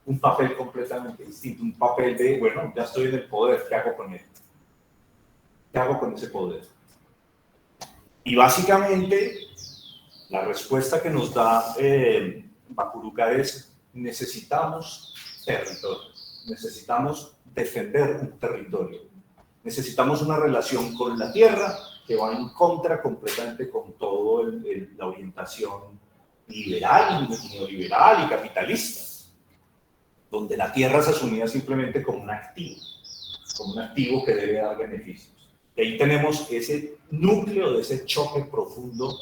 un papel completamente distinto, un papel de, bueno, ya estoy en el poder, ¿qué hago con él? ¿Qué hago con ese poder? Y básicamente, la respuesta que nos da Bakuruka es: necesitamos territorio, necesitamos defender un territorio. Necesitamos una relación con la tierra que va en contra completamente con toda la orientación liberal, neoliberal y capitalista, donde la tierra es asumida simplemente como un activo que debe dar beneficios. Y ahí tenemos ese núcleo de ese choque profundo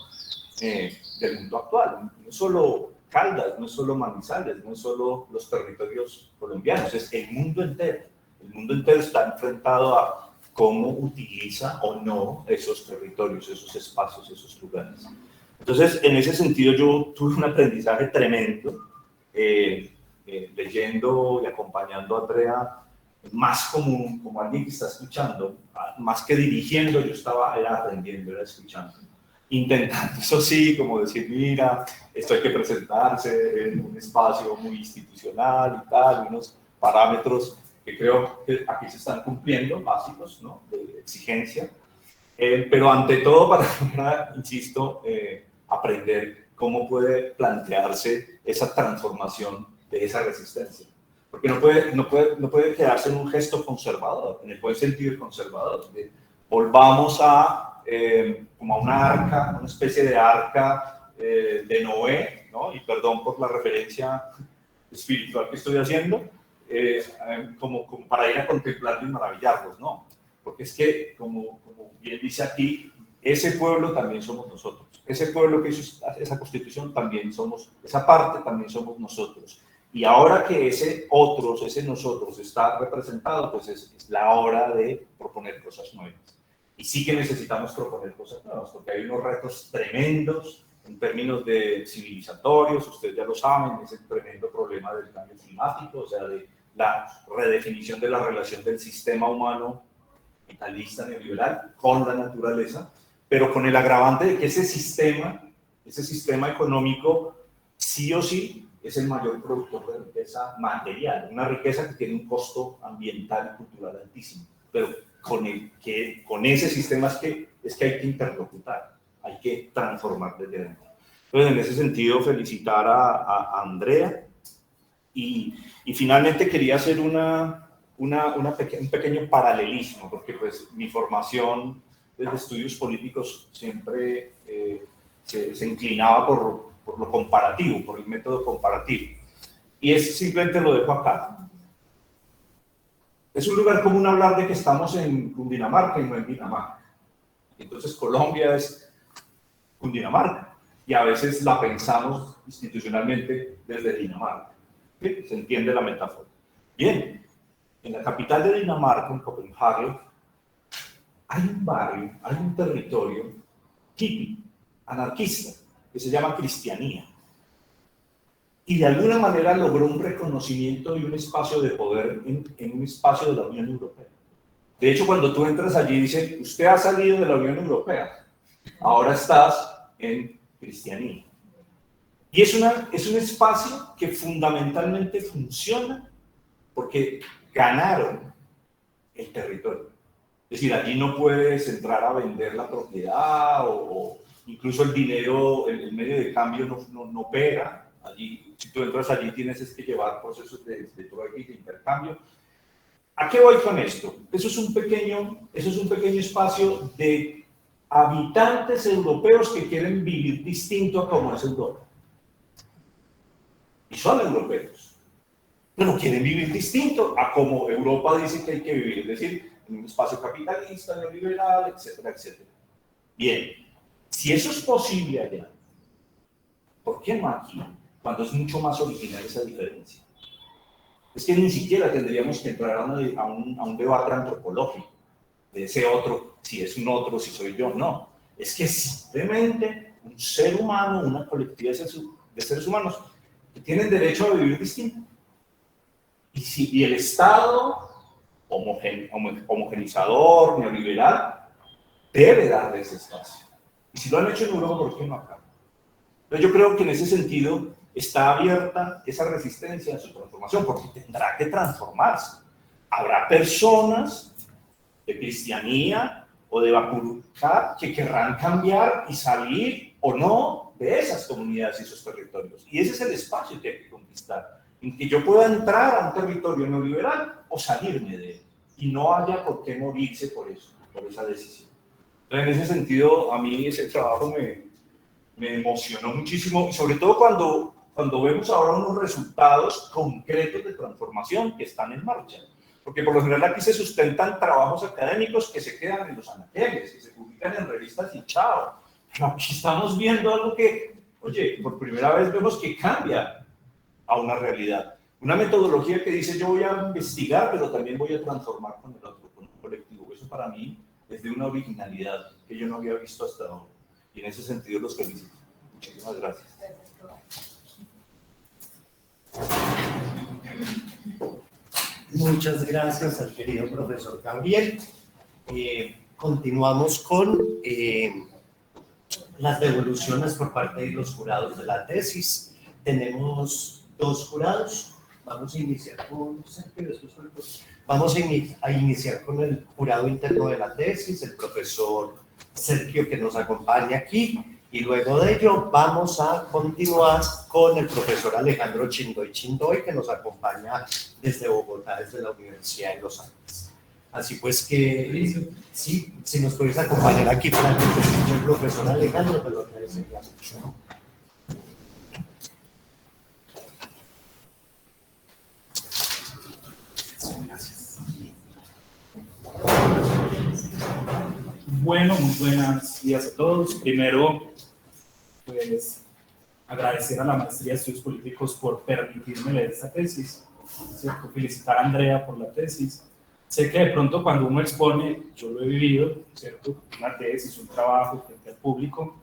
del mundo actual. No es solo Caldas, no es solo Manizales, no es solo los territorios colombianos, es el mundo entero. El mundo entero está enfrentado a cómo utiliza o no esos territorios, esos espacios, esos lugares. Entonces, en ese sentido, yo tuve un aprendizaje tremendo leyendo y acompañando a Andrea, más como alguien que está escuchando, más que dirigiendo, yo estaba aprendiendo, era escuchando. Intentando, eso sí, como decir, mira, esto hay que presentarse en un espacio muy institucional y tal, unos parámetros que creo que aquí se están cumpliendo, básicos, ¿no? De exigencia, pero ante todo para, insisto, aprender cómo puede plantearse esa transformación de esa resistencia. Porque no puede quedarse en un gesto conservador, en el buen sentido conservador. Volvamos a, como a una arca, una especie de arca de Noé, ¿no? Y perdón por la referencia espiritual que estoy haciendo, como para ir a contemplarlo y maravillarlos, ¿no? Porque es que, como bien dice aquí, ese pueblo también somos nosotros. Ese pueblo que hizo esa constitución también somos, esa parte también somos nosotros. Y ahora que ese otros, ese nosotros está representado, pues es la hora de proponer cosas nuevas. Y sí que necesitamos proponer cosas nuevas, porque hay unos retos tremendos en términos de civilizatorios, ustedes ya lo saben, es el tremendo problema del cambio climático, o sea, de la redefinición de la relación del sistema humano capitalista neoliberal con la naturaleza, pero con el agravante de que ese sistema económico, sí o sí, es el mayor productor de riqueza material, una riqueza que tiene un costo ambiental y cultural altísimo, pero con ese sistema es que hay que interlocutar, hay que transformar desde dentro. Entonces, en ese sentido, felicitar a Andrea y finalmente quería hacer un pequeño paralelismo, porque pues mi formación desde estudios políticos siempre se inclinaba por lo comparativo, por el método comparativo. Y simplemente lo dejo acá. Es un lugar común hablar de que estamos en Cundinamarca y no en Dinamarca. Entonces Colombia es Cundinamarca y a veces la pensamos institucionalmente desde Dinamarca. ¿Sí? Se entiende la metáfora. Bien, en la capital de Dinamarca, en Copenhague, hay un barrio, hay un territorio hippie, anarquista, que se llama Cristianía. Y de alguna manera logró un reconocimiento y un espacio de poder en un espacio de la Unión Europea. De hecho, cuando tú entras allí, dice, usted ha salido de la Unión Europea, ahora estás en Cristianía. Y es un espacio que fundamentalmente funciona porque ganaron el territorio. Es decir, allí no puedes entrar a vender la propiedad o incluso el dinero, el medio de cambio no opera. Allí, si tú entras allí, tienes que llevar procesos de trueque y de intercambio. ¿A qué voy con esto? Eso es un pequeño espacio de habitantes europeos que quieren vivir distinto a como es Europa. Y son europeos, pero quieren vivir distinto a como Europa dice que hay que vivir, es decir, en un espacio capitalista, neoliberal, etcétera, etcétera. Bien, si eso es posible allá, ¿por qué no aquí? Cuando es mucho más original esa diferencia. Es que ni siquiera tendríamos que entrar a un debate antropológico de ese otro, si es un otro, si soy yo, no. Es que simplemente un ser humano, una colectividad de seres humanos que tienen derecho a vivir distinto. Y el Estado homogenizador, neoliberal, debe darle ese espacio. Y si lo han hecho en Europa, ¿por qué no acá? Entonces yo creo que en ese sentido está abierta esa resistencia a su transformación, porque tendrá que transformarse. Habrá personas de cristianía o de Bacurujá que querrán cambiar y salir o no de esas comunidades y esos territorios. Y ese es el espacio que hay que conquistar, en que yo pueda entrar a un territorio neoliberal o salirme de él. Y no haya por qué morirse por eso, por esa decisión. Entonces, en ese sentido, a mí ese trabajo me emocionó muchísimo, y sobre todo cuando vemos ahora unos resultados concretos de transformación que están en marcha. Porque por lo general aquí se sustentan trabajos académicos que se quedan en los anaqueles, que se publican en revistas y chao. Pero aquí estamos viendo algo que, oye, por primera vez vemos que cambia a una realidad. Una metodología que dice yo voy a investigar, pero también voy a transformar con el otro, con un colectivo. Eso para mí es de una originalidad que yo no había visto hasta ahora. Y en ese sentido los felicito. Muchísimas gracias. Muchas gracias al querido profesor Gabriel. Continuamos con las devoluciones por parte de los jurados de la tesis. Tenemos 2 jurados. Vamos a iniciar con el jurado interno de la tesis, el profesor Sergio, que nos acompaña aquí, Y luego de ello vamos a continuar con el profesor Alejandro Chindoy Chindoy, que nos acompaña desde Bogotá, desde la Universidad de los Andes. Así pues que, sí, si nos puedes acompañar aquí para que el profesor Alejandro, te lo agradecería mucho. Bueno, muy buenos días a todos. Primero, pues, agradecer a la Maestría de Estudios Políticos por permitirme leer esta tesis, ¿cierto? Felicitar a Andrea por la tesis. Sé que de pronto cuando uno expone, yo lo he vivido, ¿cierto? Una tesis, un trabajo frente al público,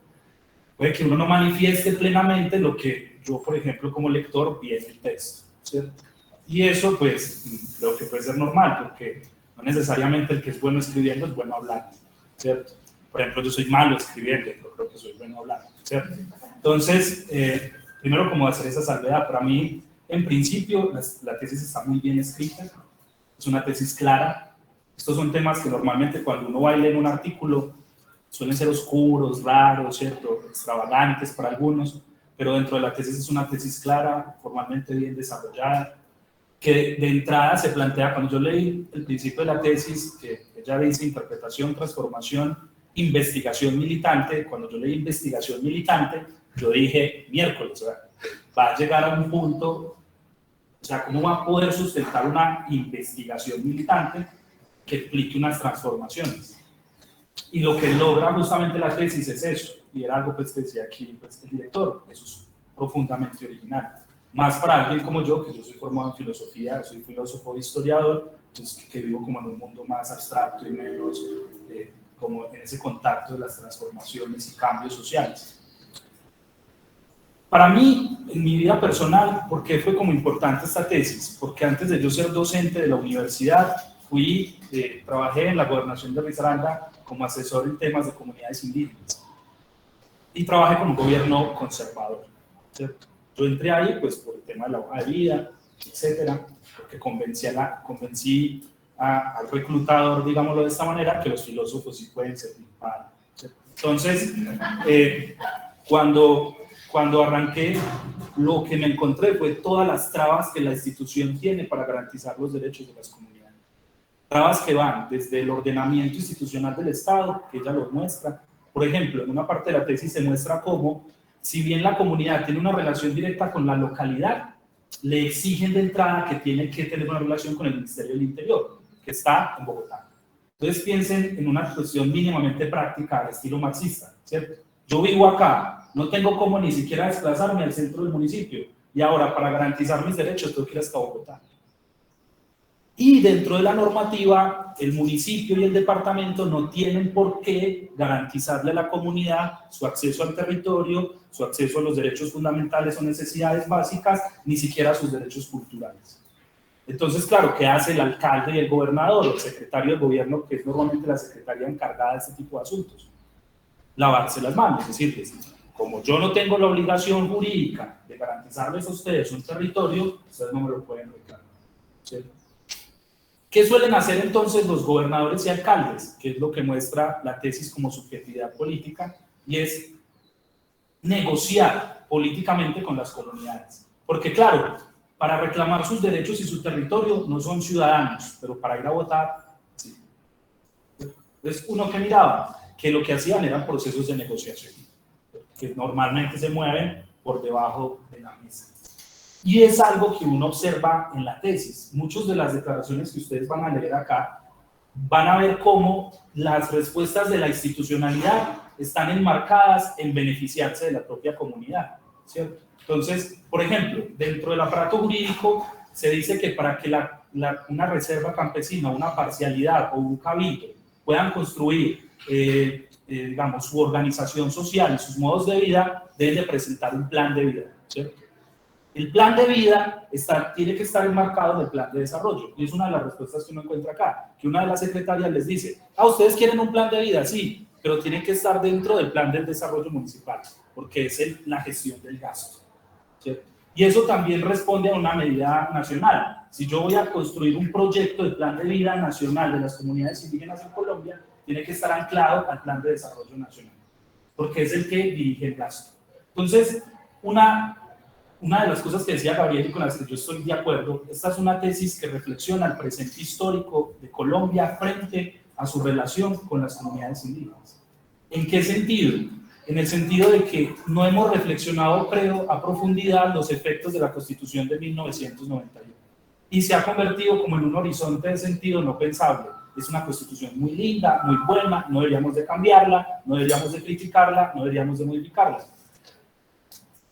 puede que uno no manifieste plenamente lo que yo, por ejemplo, como lector, vi en el texto, ¿cierto? Y eso, pues, creo que puede ser normal, porque no necesariamente el que es bueno escribiendo es bueno hablando, ¿cierto? Por ejemplo, yo soy malo escribiendo, pero creo que soy bueno hablando, ¿cierto? Entonces, primero como hacer esa salvedad, para mí, en principio, la tesis está muy bien escrita, es una tesis clara. Estos son temas que normalmente cuando uno va a leer un artículo suelen ser oscuros, raros, ¿cierto? Extravagantes para algunos, pero dentro de la tesis es una tesis clara, formalmente bien desarrollada, que de entrada se plantea, cuando yo leí el principio de la tesis, que ella dice interpretación, transformación, investigación militante. Cuando yo leí investigación militante, yo dije, miércoles, o sea, va a llegar a un punto, o sea, ¿cómo va a poder sustentar una investigación militante que explique unas transformaciones? Y lo que logra justamente la tesis es eso, y era algo pues, que decía aquí pues, el director, eso es profundamente original. Más para alguien como yo, que yo soy formado en filosofía, soy filósofo e historiador, pues, que vivo como en un mundo más abstracto y menos como en ese contacto de las transformaciones y cambios sociales. Para mí, en mi vida personal, ¿por qué fue como importante esta tesis? Porque antes de yo ser docente de la universidad, trabajé en la gobernación de Risaralda como asesor en temas de comunidades indígenas y trabajé con un gobierno conservador, ¿cierto? Yo entré ahí pues por el tema de la hoja de vida, etcétera, porque convencí al reclutador, digámoslo de esta manera, que los filósofos sí pueden servir para, ¿cierto? Entonces, cuando arranqué, lo que me encontré fue todas las trabas que la institución tiene para garantizar los derechos de las comunidades. Trabas que van desde el ordenamiento institucional del Estado, que ella lo muestra. Por ejemplo, en una parte de la tesis se muestra cómo, si bien la comunidad tiene una relación directa con la localidad, le exigen de entrada que tiene que tener una relación con el Ministerio del Interior, que está en Bogotá. Entonces piensen en una cuestión mínimamente práctica al estilo marxista, ¿cierto? Yo vivo acá, no tengo cómo ni siquiera desplazarme al centro del municipio, y ahora para garantizar mis derechos tengo que ir hasta Bogotá. Y dentro de la normativa, el municipio y el departamento no tienen por qué garantizarle a la comunidad su acceso al territorio, su acceso a los derechos fundamentales o necesidades básicas, ni siquiera a sus derechos culturales. Entonces, claro, ¿qué hace el alcalde y el gobernador, el secretario del gobierno, que es normalmente la secretaría encargada de este tipo de asuntos? Lavarse las manos, es decir, como yo no tengo la obligación jurídica de garantizarles a ustedes un territorio, ustedes no me lo pueden reclamar, ¿cierto? ¿Qué suelen hacer entonces los gobernadores y alcaldes? Que es lo que muestra la tesis como subjetividad política, y es negociar políticamente con las comunidades. Porque claro, para reclamar sus derechos y su territorio no son ciudadanos, pero para ir a votar, sí. Entonces uno que miraba, que lo que hacían eran procesos de negociación, que normalmente se mueven por debajo de la mesa. Y es algo que uno observa en la tesis. Muchas de las declaraciones que ustedes van a leer acá van a ver cómo las respuestas de la institucionalidad están enmarcadas en beneficiarse de la propia comunidad, ¿cierto? Entonces, por ejemplo, dentro del aparato jurídico se dice que para que una reserva campesina, una parcialidad o un cabildo puedan construir, digamos, su organización social y sus modos de vida, deben de presentar un plan de vida, ¿cierto? El plan de vida tiene que estar enmarcado en el plan de desarrollo, y es una de las respuestas que uno encuentra acá, que una de las secretarias les dice, ustedes quieren un plan de vida, sí, pero tiene que estar dentro del plan del desarrollo municipal, porque es la gestión del gasto, ¿cierto? Y eso también responde a una medida nacional. Si yo voy a construir un proyecto de plan de vida nacional de las comunidades indígenas en Colombia, tiene que estar anclado al plan de desarrollo nacional. porque es el que dirige el gasto. Entonces, una de las cosas que decía Gabriel y con las que yo estoy de acuerdo, esta es una tesis que reflexiona el presente histórico de Colombia frente a su relación con las comunidades indígenas. ¿En qué sentido? En el sentido de que no hemos reflexionado, creo, a profundidad los efectos de la Constitución de 1991. Y se ha convertido como en un horizonte de sentido no pensable. Es una Constitución muy linda, muy buena, no deberíamos de cambiarla, no deberíamos de criticarla, no deberíamos de modificarla.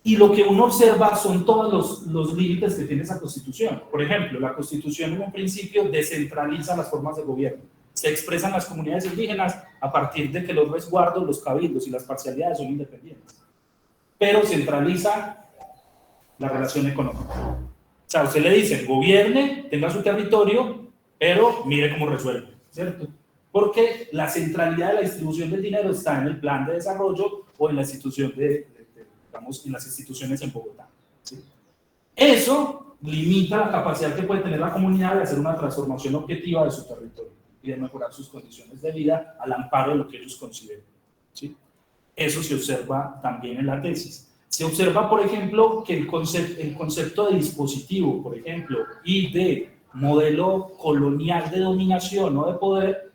Y lo que uno observa son todos los límites que tiene esa Constitución. Por ejemplo, la Constitución en un principio descentraliza las formas de gobierno. Se expresan las comunidades indígenas a partir de que los resguardos, los cabildos y las parcialidades son independientes. Pero centraliza la relación económica. O sea, usted le dice, gobierne, tenga su territorio, pero mire cómo resuelve, ¿cierto? Porque la centralidad de la distribución del dinero está en el plan de desarrollo o en la institución digamos, en las instituciones en Bogotá, ¿sí? Eso limita la capacidad que puede tener la comunidad de hacer una transformación objetiva de su territorio y de mejorar sus condiciones de vida al amparo de lo que ellos consideren, ¿sí? Eso se observa también en la tesis. Se observa, por ejemplo, que el concepto de dispositivo, por ejemplo, y de modelo colonial de dominación o de poder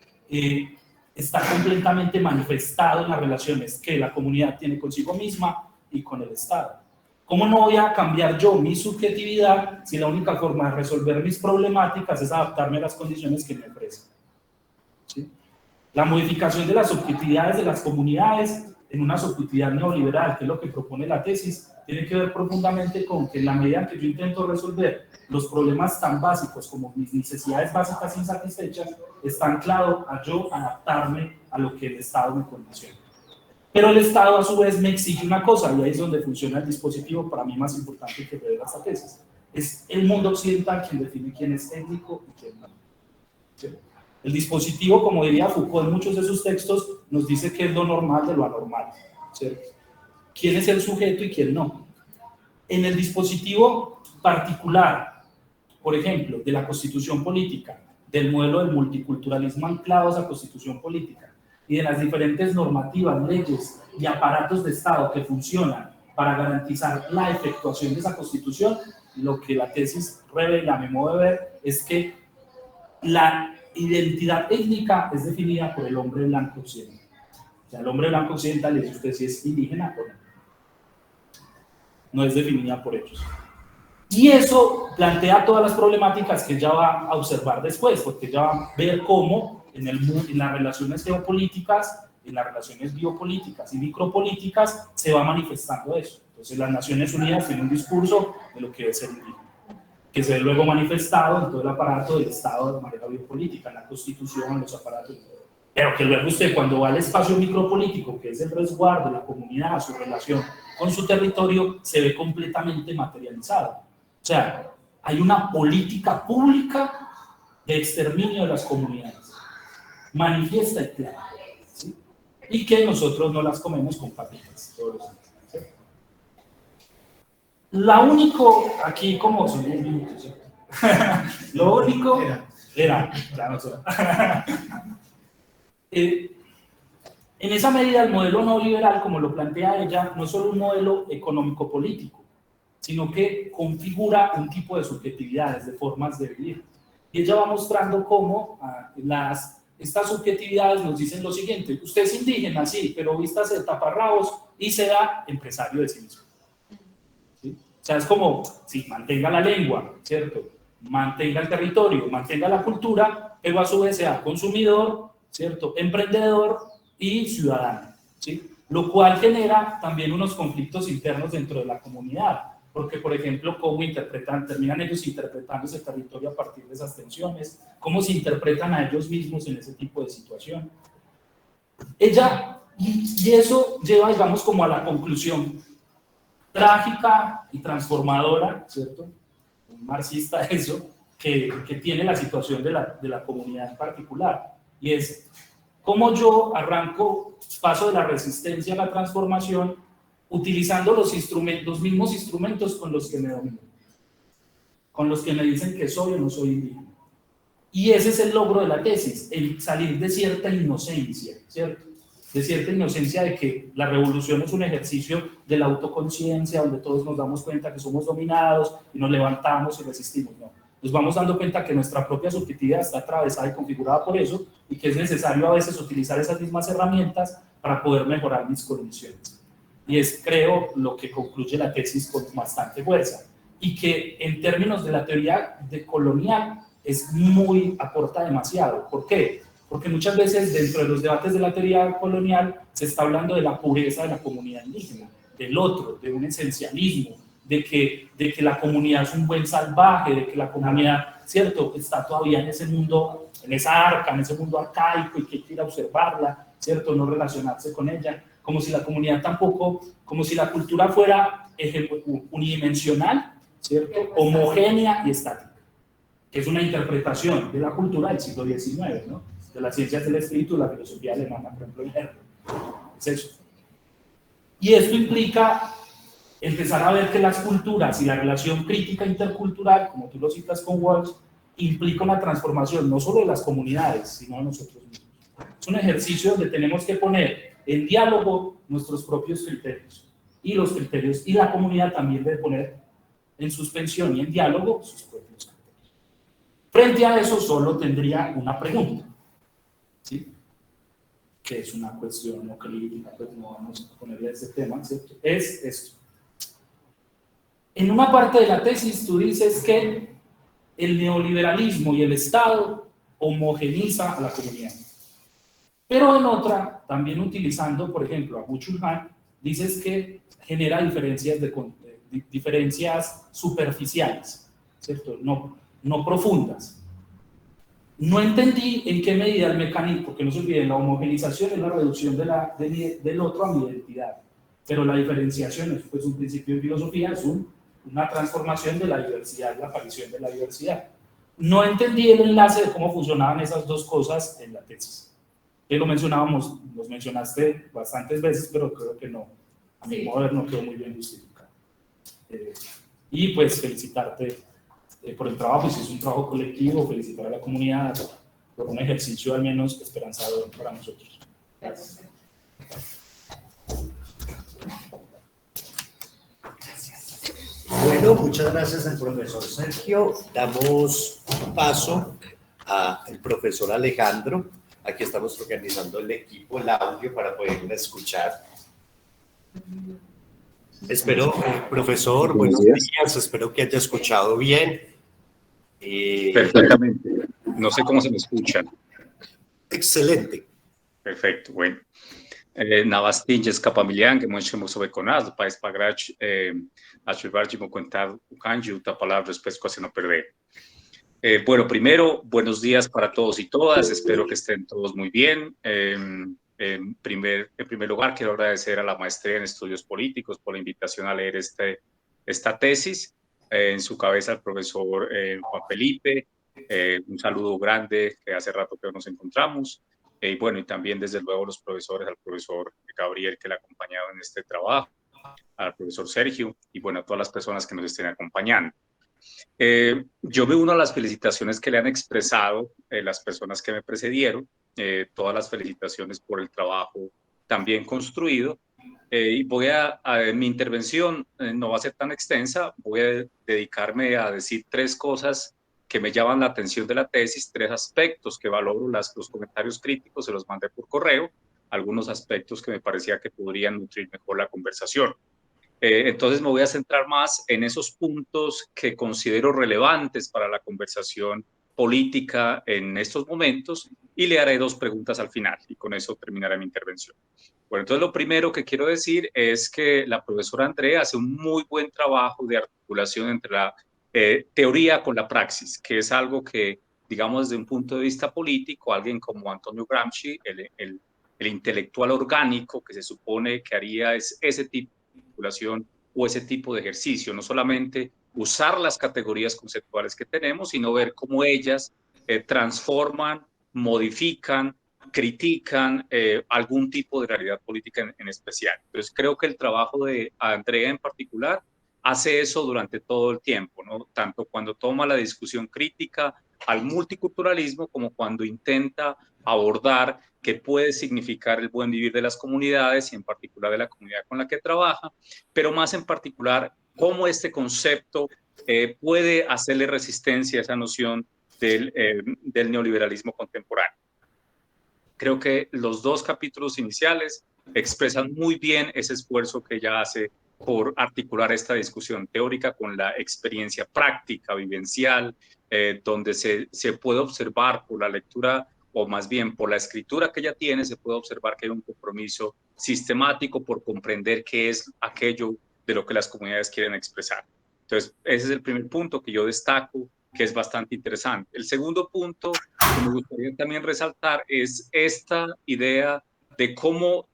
está completamente manifestado en las relaciones que la comunidad tiene consigo misma y con el Estado. ¿Cómo no voy a cambiar yo mi subjetividad si la única forma de resolver mis problemáticas es adaptarme a las condiciones que me ofrecen? ¿Sí? La modificación de las subjetividades de las comunidades en una subjetividad neoliberal, que es lo que propone la tesis, tiene que ver profundamente con que en la medida en que yo intento resolver los problemas tan básicos como mis necesidades básicas insatisfechas, está anclado a yo adaptarme a lo que el Estado me condiciona. Pero el Estado a su vez me exige una cosa, y ahí es donde funciona el dispositivo para mí más importante que revela esta tesis. Es el mundo occidental quien define quién es étnico y quién no. ¿Sí? El dispositivo, como diría Foucault en muchos de sus textos, nos dice qué es lo normal de lo anormal. ¿Sí? ¿Quién es el sujeto y quién no? En el dispositivo particular, por ejemplo, de la constitución política, del modelo del multiculturalismo anclado a esa constitución política, y de las diferentes normativas, leyes y aparatos de Estado que funcionan para garantizar la efectuación de esa Constitución, lo que la tesis revela, a mi modo de ver, es que la identidad étnica es definida por el hombre blanco occidental. O sea, el hombre blanco occidental le dice usted si es indígena o no. No es definida por ellos. Y eso plantea todas las problemáticas que ella va a observar después, porque ella va a ver cómo en las relaciones geopolíticas, en las relaciones biopolíticas y micropolíticas se va manifestando eso. Entonces las Naciones Unidas tienen un discurso de lo que debe ser indígena, que se ve luego manifestado en todo el aparato del Estado de manera biopolítica, en la Constitución, en los aparatos. Pero que luego usted cuando va al espacio micropolítico, que es el resguardo de la comunidad, su relación con su territorio, se ve completamente materializado. O sea, hay una política pública de exterminio de las comunidades, manifiesta y clara, ¿sí? Y que nosotros no las comemos con papitas todos los días, ¿sí? La único, aquí como son 10 minutos, ¿sí? Lo único era ya no sé. En esa medida el modelo neoliberal, como lo plantea ella, no es solo un modelo económico-político, sino que configura un tipo de subjetividades, de formas de vivir. Y ella va mostrando cómo estas subjetividades nos dicen lo siguiente: usted es indígena, sí, pero vístase de taparrabos y sea empresario de sí mismo. ¿Sí? O sea, es como, sí, mantenga la lengua, ¿cierto? Mantenga el territorio, mantenga la cultura, pero a su vez sea consumidor, ¿cierto? Emprendedor y ciudadano, ¿sí? Lo cual genera también unos conflictos internos dentro de la comunidad, porque, por ejemplo, cómo terminan ellos interpretando ese territorio a partir de esas tensiones, cómo se interpretan a ellos mismos en ese tipo de situación. Y eso lleva, digamos, como a la conclusión trágica y transformadora, ¿cierto? Un marxista eso, que tiene la situación de la comunidad en particular, y es cómo yo paso de la resistencia a la transformación utilizando los mismos instrumentos con los que me dominan, con los que me dicen que soy o no soy indígena. Y ese es el logro de la tesis, el salir de cierta inocencia, ¿cierto? de cierta inocencia de que la revolución es un ejercicio de la autoconciencia, donde todos nos damos cuenta que somos dominados y nos levantamos y resistimos. No, nos vamos dando cuenta que nuestra propia subjetividad está atravesada y configurada por eso y que es necesario a veces utilizar esas mismas herramientas para poder mejorar mis condiciones. Y es, creo, lo que concluye la tesis con bastante fuerza. Y que en términos de la teoría colonial aporta demasiado. ¿Por qué? Porque muchas veces dentro de los debates de la teoría colonial se está hablando de la pureza de la comunidad indígena, del otro, de un esencialismo, de que la comunidad es un buen salvaje, de que la comunidad, ¿cierto?, está todavía en ese mundo, en esa arca, en ese mundo arcaico y que hay que ir a observarla, ¿cierto?, no relacionarse con ella, como si la comunidad tampoco, como si la cultura fuera unidimensional, ¿cierto?, homogénea y estática, que es una interpretación de la cultura del siglo XIX, ¿no?, de las ciencias del espíritu, la filosofía alemana, por ejemplo, en Herder. Es eso. Y esto implica empezar a ver que las culturas y la relación crítica intercultural, como tú lo citas con Walsh, implica una transformación no solo de las comunidades, sino de nosotros mismos. Es un ejercicio donde tenemos que poner en diálogo nuestros propios criterios y los criterios, y la comunidad también debe poner en suspensión y en diálogo sus propios criterios. Frente a eso solo tendría una pregunta, ¿sí?, que es una cuestión no crítica, pues no vamos a ponerle ese tema, ¿cierto? Es esto. En una parte de la tesis tú dices que el neoliberalismo y el Estado homogeniza a la comunidad. Pero en otra, también utilizando, por ejemplo, a Byung-Chul Han, dices que genera diferencias superficiales, ¿cierto? No profundas. No entendí en qué medida el mecanismo, porque no se olviden, la homogenización es la reducción del otro a mi identidad, pero la diferenciación es pues, un principio de filosofía, es una transformación de la diversidad, la aparición de la diversidad. No entendí el enlace de cómo funcionaban esas dos cosas en la tesis. Que los mencionaste bastantes veces, pero creo que no, a mi modo de ver no quedó muy bien justificado. Y pues felicitarte por el trabajo, y si es un trabajo colectivo, felicitar a la comunidad por un ejercicio al menos esperanzador para nosotros. Gracias. Bueno, muchas gracias al profesor Sergio. Damos paso al profesor Alejandro. Aquí estamos organizando el equipo, el audio para poderla escuchar. Espero, profesor, buenos días. Espero que haya escuchado bien. Perfectamente. No sé cómo se me escucha. Excelente. Perfecto, bueno. Navastinjes kapamilian, que możemy sobie konać, Państwa grać, acho bardziej mo contar ukanji, uta palabra después casi no perder. Bueno, primero, buenos días para todos y todas, espero que estén todos muy bien. En primer lugar, quiero agradecer a la Maestría en Estudios Políticos por la invitación a leer esta tesis. En su cabeza el profesor Juan Felipe, un saludo grande, que hace rato que nos encontramos. Y bueno, y también desde luego los profesores, al profesor Gabriel que le ha acompañado en este trabajo, al profesor Sergio y bueno, a todas las personas que nos estén acompañando. Yo me uno a las felicitaciones que le han expresado las personas que me precedieron, todas las felicitaciones por el trabajo tan bien construido. Y mi intervención no va a ser tan extensa, voy a dedicarme a decir tres cosas que me llaman la atención de la tesis, tres aspectos que valoro, los comentarios críticos se los mandé por correo, algunos aspectos que me parecía que podrían nutrir mejor la conversación. Entonces me voy a centrar más en esos puntos que considero relevantes para la conversación política en estos momentos y le haré dos preguntas al final y con eso terminaré mi intervención. Bueno, entonces lo primero que quiero decir es que la profesora Andrea hace un muy buen trabajo de articulación entre la teoría con la praxis, que es algo que, digamos, desde un punto de vista político, alguien como Antonio Gramsci, el intelectual orgánico que se supone que haría ese tipo de articulación o ese tipo de ejercicio, no solamente usar las categorías conceptuales que tenemos, sino ver cómo ellas transforman, modifican, critican algún tipo de realidad política en especial. Entonces creo que el trabajo de Andrea en particular hace eso durante todo el tiempo, ¿no? Tanto cuando toma la discusión crítica al multiculturalismo como cuando intenta abordar qué puede significar el buen vivir de las comunidades y en particular de la comunidad con la que trabaja, pero más en particular cómo este concepto puede hacerle resistencia a esa noción del neoliberalismo contemporáneo. Creo que los dos capítulos iniciales expresan muy bien ese esfuerzo que ella hace por articular esta discusión teórica con la experiencia práctica, vivencial, donde se puede observar por la lectura, o más bien por la escritura que ella tiene, se puede observar que hay un compromiso sistemático por comprender qué es aquello de lo que las comunidades quieren expresar. Entonces, ese es el primer punto que yo destaco, que es bastante interesante. El segundo punto que me gustaría también resaltar es esta idea de cómo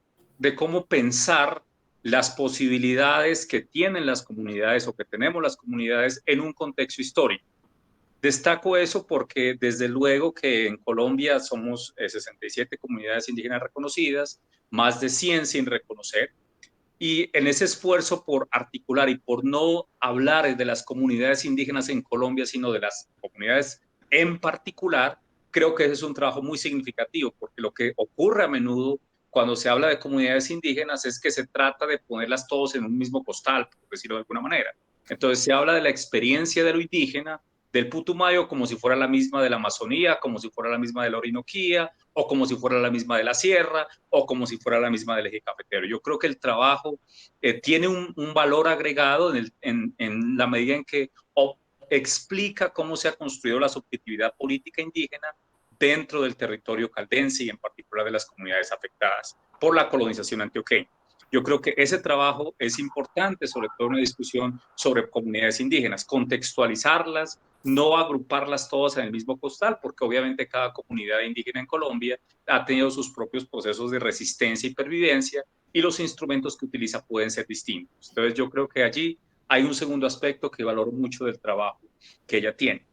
pensar las posibilidades que tienen las comunidades o que tenemos las comunidades en un contexto histórico. Destaco eso porque desde luego que en Colombia somos 67 comunidades indígenas reconocidas, más de 100 sin reconocer, y en ese esfuerzo por articular y por no hablar de las comunidades indígenas en Colombia, sino de las comunidades en particular, creo que ese es un trabajo muy significativo, porque lo que ocurre a menudo cuando se habla de comunidades indígenas es que se trata de ponerlas todos en un mismo costal, por decirlo de alguna manera. Entonces se habla de la experiencia de lo indígena, del Putumayo, como si fuera la misma de la Amazonía, como si fuera la misma de la Orinoquía, o como si fuera la misma de la Sierra, o como si fuera la misma del eje cafetero. Yo creo que el trabajo tiene un valor agregado en la medida en que explica cómo se ha construido la subjetividad política indígena dentro del territorio caldense y en particular de las comunidades afectadas por la colonización antioqueña. Yo creo que ese trabajo es importante, sobre todo en una discusión sobre comunidades indígenas, contextualizarlas, no agruparlas todas en el mismo costal, porque obviamente cada comunidad indígena en Colombia ha tenido sus propios procesos de resistencia y pervivencia y los instrumentos que utiliza pueden ser distintos. Entonces yo creo que allí hay un segundo aspecto que valoro mucho del trabajo que ella tiene.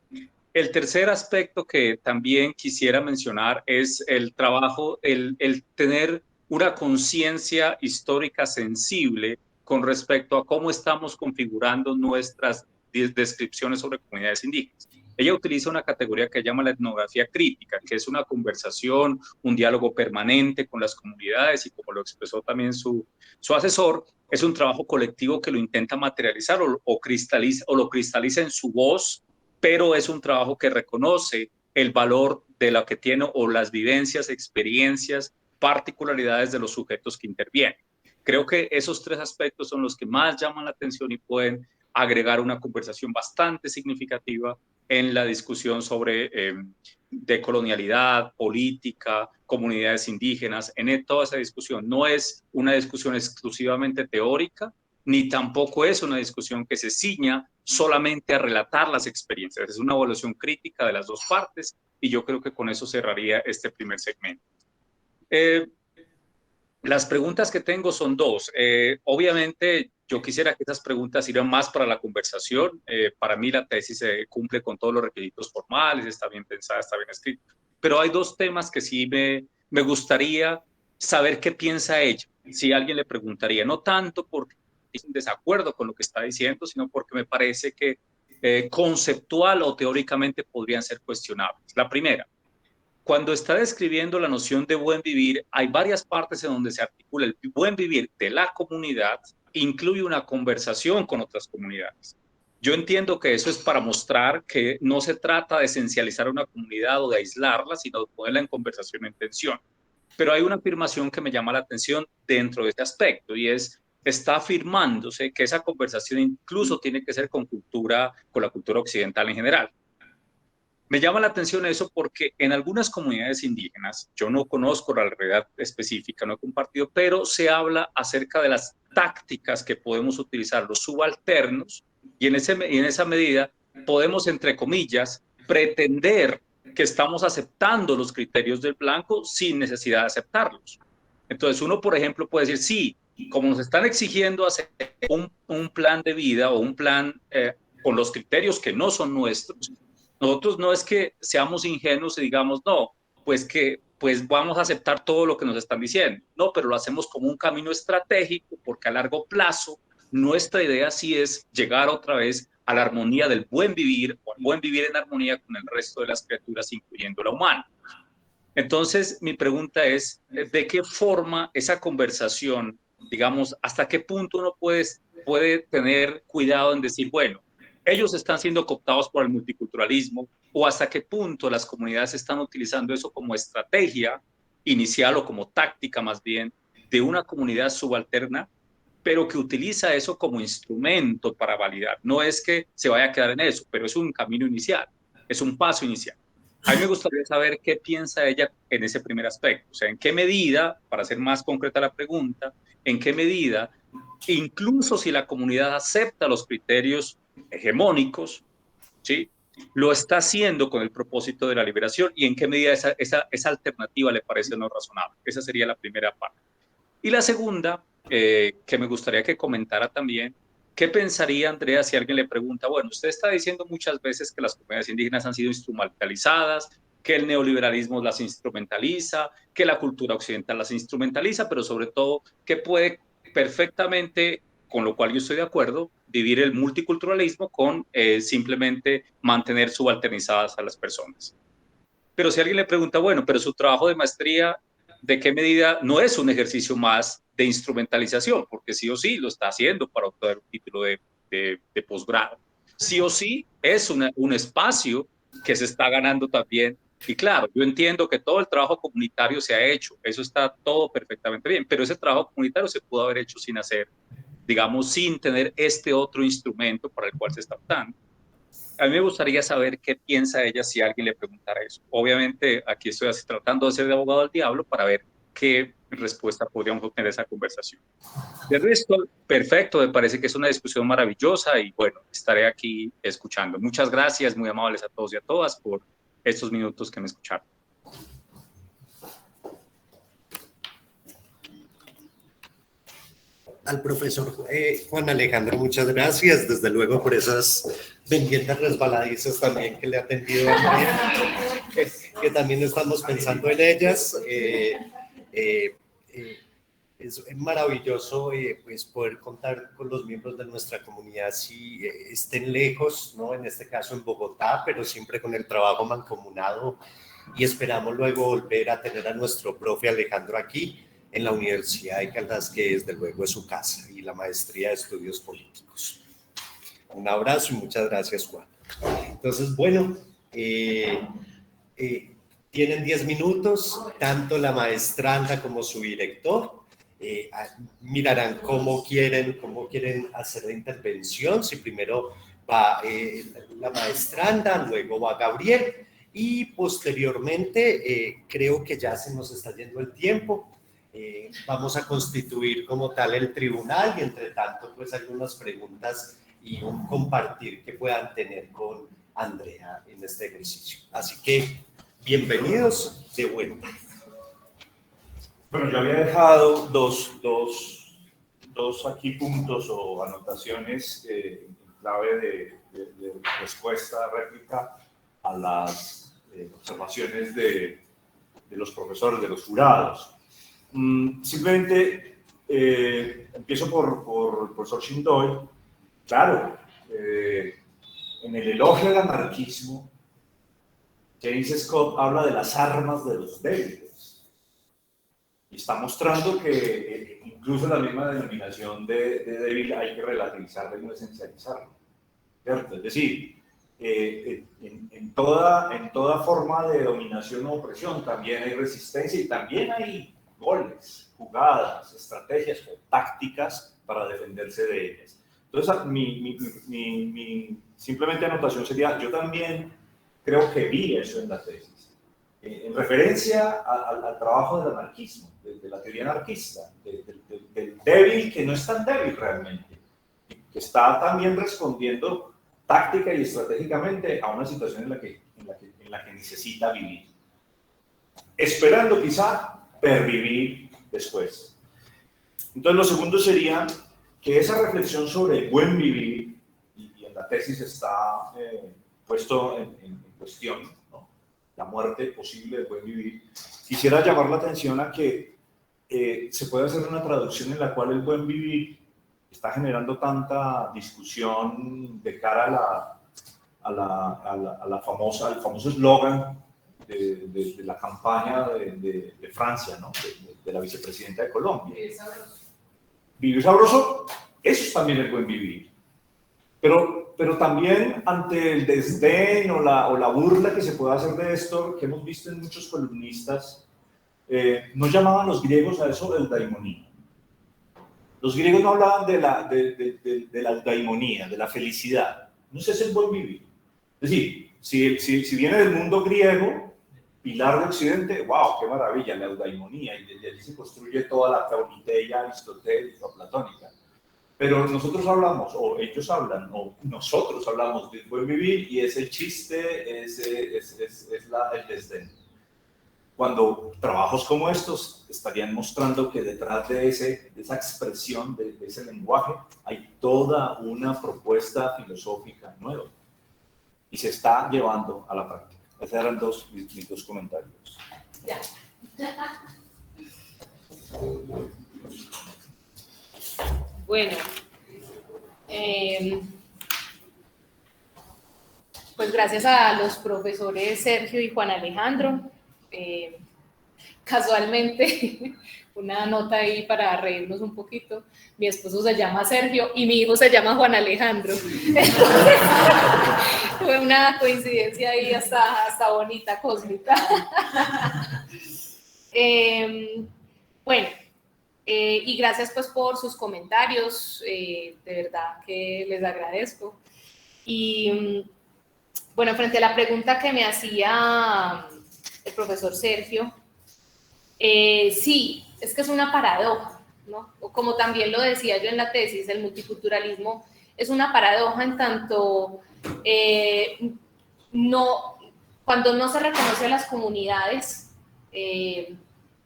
El tercer aspecto que también quisiera mencionar es el trabajo, el tener una conciencia histórica sensible con respecto a cómo estamos configurando nuestras descripciones sobre comunidades indígenas. Ella utiliza una categoría que llama la etnografía crítica, que es una conversación, un diálogo permanente con las comunidades y como lo expresó también su asesor, es un trabajo colectivo que lo intenta materializar o lo cristaliza en su voz, pero es un trabajo que reconoce el valor de lo que tiene o las vivencias, experiencias, particularidades de los sujetos que intervienen. Creo que esos tres aspectos son los que más llaman la atención y pueden agregar una conversación bastante significativa en la discusión sobre decolonialidad, política, comunidades indígenas. En toda esa discusión no es una discusión exclusivamente teórica, ni tampoco es una discusión que se ciña solamente a relatar las experiencias. Es una evaluación crítica de las dos partes y yo creo que con eso cerraría este primer segmento. Las preguntas que tengo son dos. Obviamente, yo quisiera que esas preguntas sirvan más para la conversación. Para mí, la tesis cumple con todos los requisitos formales, está bien pensada, está bien escrita. Pero hay dos temas que sí me gustaría saber qué piensa ella. Si alguien le preguntaría, no tanto porque estoy en desacuerdo con lo que está diciendo, sino porque me parece que conceptual o teóricamente podrían ser cuestionables. La primera. Cuando está describiendo la noción de buen vivir, hay varias partes en donde se articula el buen vivir de la comunidad, incluye una conversación con otras comunidades. Yo entiendo que eso es para mostrar que no se trata de esencializar una comunidad o de aislarla, sino de ponerla en conversación, en tensión. Pero hay una afirmación que me llama la atención dentro de este aspecto y está afirmándose que esa conversación incluso tiene que ser con la cultura occidental en general. Me llama la atención eso porque en algunas comunidades indígenas, yo no conozco la realidad específica, no he compartido, pero se habla acerca de las tácticas que podemos utilizar los subalternos y en esa medida podemos, entre comillas, pretender que estamos aceptando los criterios del blanco sin necesidad de aceptarlos. Entonces uno, por ejemplo, puede decir, sí, como nos están exigiendo hacer un plan de vida o un plan con los criterios que no son nuestros, nosotros no es que seamos ingenuos y digamos, no, pues vamos a aceptar todo lo que nos están diciendo. No, pero lo hacemos como un camino estratégico porque a largo plazo nuestra idea sí es llegar otra vez a la armonía del buen vivir, o al buen vivir en armonía con el resto de las criaturas, incluyendo la humana. Entonces, mi pregunta es, ¿de qué forma esa conversación, digamos, hasta qué punto uno puede tener cuidado en decir, bueno, ellos están siendo cooptados por el multiculturalismo, o hasta qué punto las comunidades están utilizando eso como estrategia inicial o como táctica más bien de una comunidad subalterna, pero que utiliza eso como instrumento para validar? No es que se vaya a quedar en eso, pero es un camino inicial, es un paso inicial. A mí me gustaría saber qué piensa ella en ese primer aspecto, o sea, en qué medida, para hacer más concreta la pregunta, en qué medida, incluso si la comunidad acepta los criterios hegemónicos, ¿sí?, lo está haciendo con el propósito de la liberación, y en qué medida esa alternativa le parece no razonable. Esa sería la primera parte. Y la segunda, que me gustaría que comentara también, ¿qué pensaría Andrea si alguien le pregunta, bueno, usted está diciendo muchas veces que las comunidades indígenas han sido instrumentalizadas, que el neoliberalismo las instrumentaliza, que la cultura occidental las instrumentaliza, pero sobre todo que puede perfectamente, con lo cual yo estoy de acuerdo, vivir el multiculturalismo con simplemente mantener subalternizadas a las personas? Pero si alguien le pregunta, bueno, pero su trabajo de maestría, ¿de qué medida no es un ejercicio más de instrumentalización? Porque sí o sí lo está haciendo para obtener un título de posgrado. Sí o sí es un espacio que se está ganando también. Y claro, yo entiendo que todo el trabajo comunitario se ha hecho, eso está todo perfectamente bien, pero ese trabajo comunitario se pudo haber hecho sin hacer, digamos, sin tener este otro instrumento para el cual se está optando. A mí me gustaría saber qué piensa ella si alguien le preguntara eso. Obviamente, aquí estoy tratando de ser de abogado del diablo para ver qué respuesta podríamos obtener a esa conversación. De resto, perfecto, me parece que es una discusión maravillosa y bueno, estaré aquí escuchando. Muchas gracias, muy amables a todos y a todas por estos minutos que me escucharon. Al profesor Juan Alejandro, muchas gracias, desde luego por esas pendientes resbaladizas también que le ha atendido a María, que también estamos pensando en ellas. Es maravilloso pues poder contar con los miembros de nuestra comunidad si estén lejos, ¿no? En este caso en Bogotá, pero siempre con el trabajo mancomunado, y esperamos luego volver a tener a nuestro profe Alejandro aquí en la Universidad de Caldas, que desde luego es su casa, y la maestría de estudios políticos. Un abrazo y muchas gracias, Juan. Entonces, bueno, tienen 10 minutos, tanto la maestranda como su director. Mirarán cómo quieren hacer la intervención. Si primero va la maestranda, luego va Gabriel, y posteriormente creo que ya se nos está yendo el tiempo. Vamos a constituir como tal el tribunal, y entre tanto pues algunas preguntas y un compartir que puedan tener con Andrea en este ejercicio. Así que bienvenidos de vuelta. Bueno, yo había dejado dos aquí puntos o anotaciones en clave de respuesta, réplica a las observaciones de los profesores, de los jurados. Simplemente empiezo por el profesor Shindoy. Claro, en el elogio al anarquismo, James Scott habla de las armas de los débiles. Y está mostrando que incluso la misma denominación de débil hay que relativizarla y no esencializarla, ¿cierto? Es decir, en toda forma de dominación o opresión también hay resistencia y también hay goles, jugadas, estrategias o tácticas para defenderse de ellas. Entonces, mi simplemente anotación sería, yo también creo que vi eso en la tesis, en referencia al trabajo del anarquismo, de la teoría anarquista, del débil que no es tan débil realmente, que está también respondiendo táctica y estratégicamente a una situación en la que necesita vivir, esperando quizá pervivir después. Entonces, lo segundo sería que esa reflexión sobre el buen vivir, y en la tesis está puesto en cuestión, ¿no?, la muerte posible del buen vivir, quisiera llamar la atención a que se puede hacer una traducción en la cual el buen vivir está generando tanta discusión de cara al famoso eslogan de la campaña de Francia, ¿no? de la vicepresidenta de Colombia. Vivir sabroso, eso es también el buen vivir. Pero también ante el desdén o la burla que se puede hacer de esto, que hemos visto en muchos columnistas, no llamaban los griegos a eso eudaimonía. Los griegos no hablaban de la eudaimonía, de la felicidad. No es ese el buen vivir. Es decir, si viene del mundo griego, pilar de Occidente, wow, qué maravilla, la eudaimonía, y desde allí se construye toda la teoniteia aristotélica, platónica. Pero nosotros hablamos, o ellos hablan, o nosotros hablamos del buen vivir, y ese chiste es el desdén. Cuando trabajos como estos estarían mostrando que detrás de esa expresión, de ese lenguaje, hay toda una propuesta filosófica nueva, y se está llevando a la práctica. Esos eran mis dos comentarios. Ya. Bueno, pues gracias a los profesores Sergio y Juan Alejandro. Casualmente, una nota ahí para reírnos un poquito, mi esposo se llama Sergio y mi hijo se llama Juan Alejandro. Fue una coincidencia ahí hasta bonita, cósmica. Bueno, y gracias pues por sus comentarios, de verdad que les agradezco. Y bueno, frente a la pregunta que me hacía el profesor Sergio, sí, es que es una paradoja, ¿no? O como también lo decía yo en la tesis, el multiculturalismo es una paradoja en tanto cuando no se reconoce a las comunidades,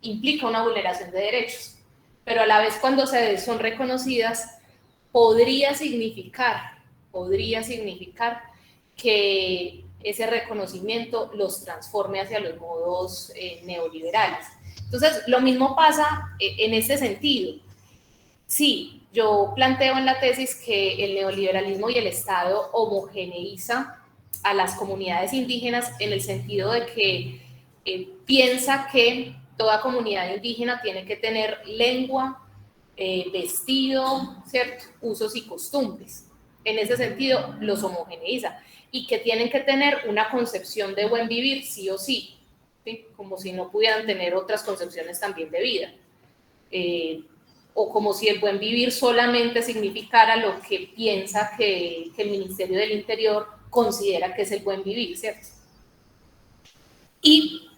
implica una vulneración de derechos, pero a la vez cuando son reconocidas podría significar que ese reconocimiento los transforme hacia los modos neoliberales. Entonces, lo mismo pasa en ese sentido. Sí, yo planteo en la tesis que el neoliberalismo y el Estado homogeneiza a las comunidades indígenas en el sentido de que piensa que toda comunidad indígena tiene que tener lengua, vestido, ¿cierto? Usos y costumbres. En ese sentido, los homogeneiza. Y que tienen que tener una concepción de buen vivir, sí o sí, ¿sí? Como si no pudieran tener otras concepciones también de vida. O como si el buen vivir solamente significara lo que piensa que el Ministerio del Interior considera que es el buen vivir, ¿cierto? Y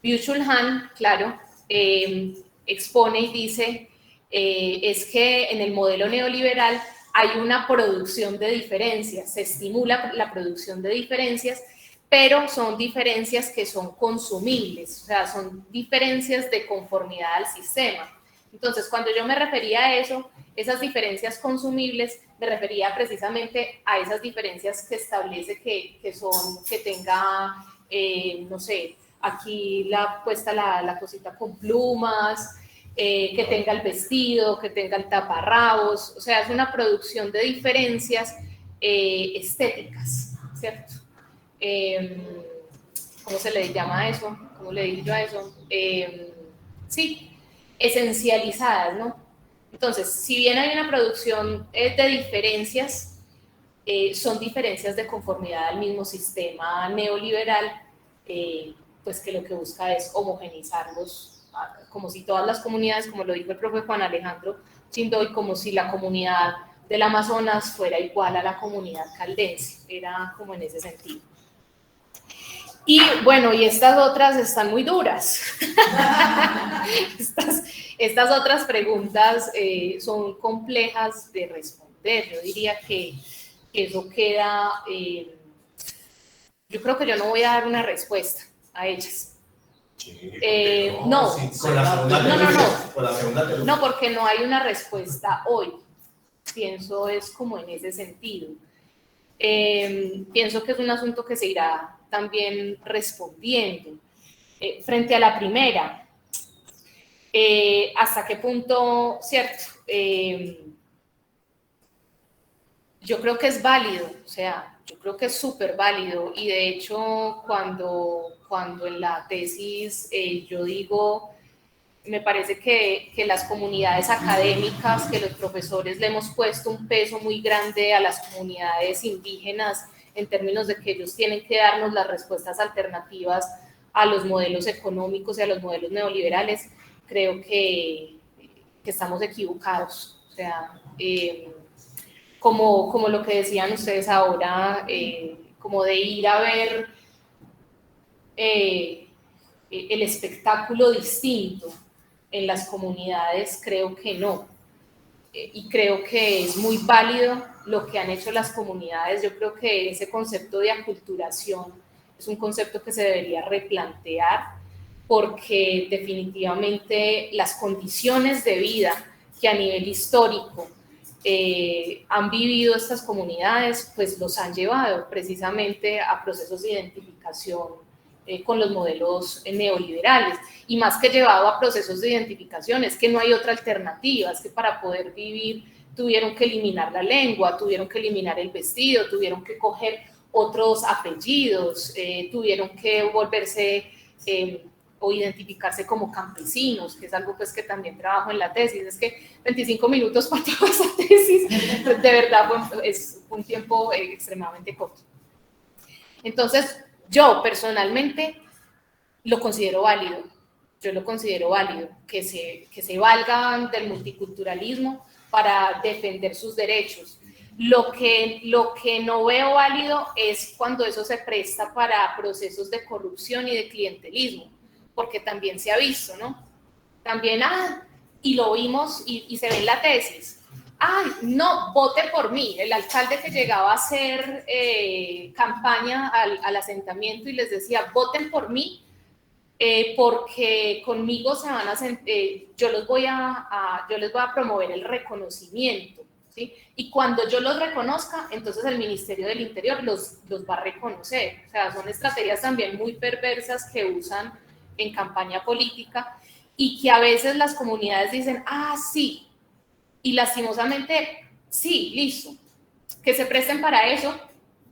Byung-Chul Han, claro, expone y dice, es que en el modelo neoliberal hay una producción de diferencias, se estimula la producción de diferencias, pero son diferencias que son consumibles, o sea, son diferencias de conformidad al sistema. Entonces, cuando yo me refería a eso, esas diferencias consumibles, me refería precisamente a esas diferencias que establece que tenga, no sé, aquí puesta la cosita con plumas, que tenga el vestido, que tenga el taparrabos, o sea, es una producción de diferencias estéticas, ¿cierto? ¿Cómo se le llama a eso? ¿Cómo le digo yo a eso? Sí, esencializadas, ¿no? Entonces, si bien hay una producción de diferencias, son diferencias de conformidad al mismo sistema neoliberal, pues que lo que busca es homogeneizarlos, como si todas las comunidades, como lo dijo el profe Juan Alejandro Chindoy, como si la comunidad del Amazonas fuera igual a la comunidad caldense, era como en ese sentido. Y bueno, y estas otras están muy duras. Estas otras preguntas son complejas de responder. Yo diría que eso queda, yo creo que yo no voy a dar una respuesta a ellas. Sí, no, con la segunda no, porque no hay una respuesta hoy. Pienso es como en ese sentido. Pienso que es un asunto que se irá también respondiendo. Frente a la primera, ¿hasta qué punto, cierto? yo creo que es válido, o sea, yo creo que es súper válido, y de hecho cuando en la tesis yo digo, me parece que las comunidades académicas, que los profesores le hemos puesto un peso muy grande a las comunidades indígenas en términos de que ellos tienen que darnos las respuestas alternativas a los modelos económicos y a los modelos neoliberales, creo que estamos equivocados. O sea, como lo que decían ustedes ahora, como de ir a ver el espectáculo distinto en las comunidades, creo que no. Y creo que es muy válido lo que han hecho las comunidades. Yo creo que ese concepto de aculturación es un concepto que se debería replantear, porque definitivamente las condiciones de vida que a nivel histórico han vivido estas comunidades, pues los han llevado precisamente a procesos de identificación con los modelos neoliberales, y más que llevado a procesos de identificación, es que no hay otra alternativa, es que para poder vivir tuvieron que eliminar la lengua, tuvieron que eliminar el vestido, tuvieron que coger otros apellidos, tuvieron que volverse o identificarse como campesinos, que es algo pues que también trabajo en la tesis. Es que 25 minutos para toda esa tesis, de verdad es un tiempo extremadamente corto. Entonces, yo personalmente lo considero válido, yo lo considero válido, que se valgan del multiculturalismo para defender sus derechos. Lo que no veo válido es cuando eso se presta para procesos de corrupción y de clientelismo, porque también se ha visto, ¿no? También, y lo vimos y se ve en la tesis. Ay, no, vote por mí. El alcalde que llegaba a hacer campaña al asentamiento y les decía, voten por mí, porque conmigo se van a yo les voy a promover el reconocimiento, ¿sí? Y cuando yo los reconozca, entonces el Ministerio del Interior los va a reconocer. O sea, son estrategias también muy perversas que usan en campaña política, y que a veces las comunidades dicen, sí, y lastimosamente, sí, listo, que se presten para eso.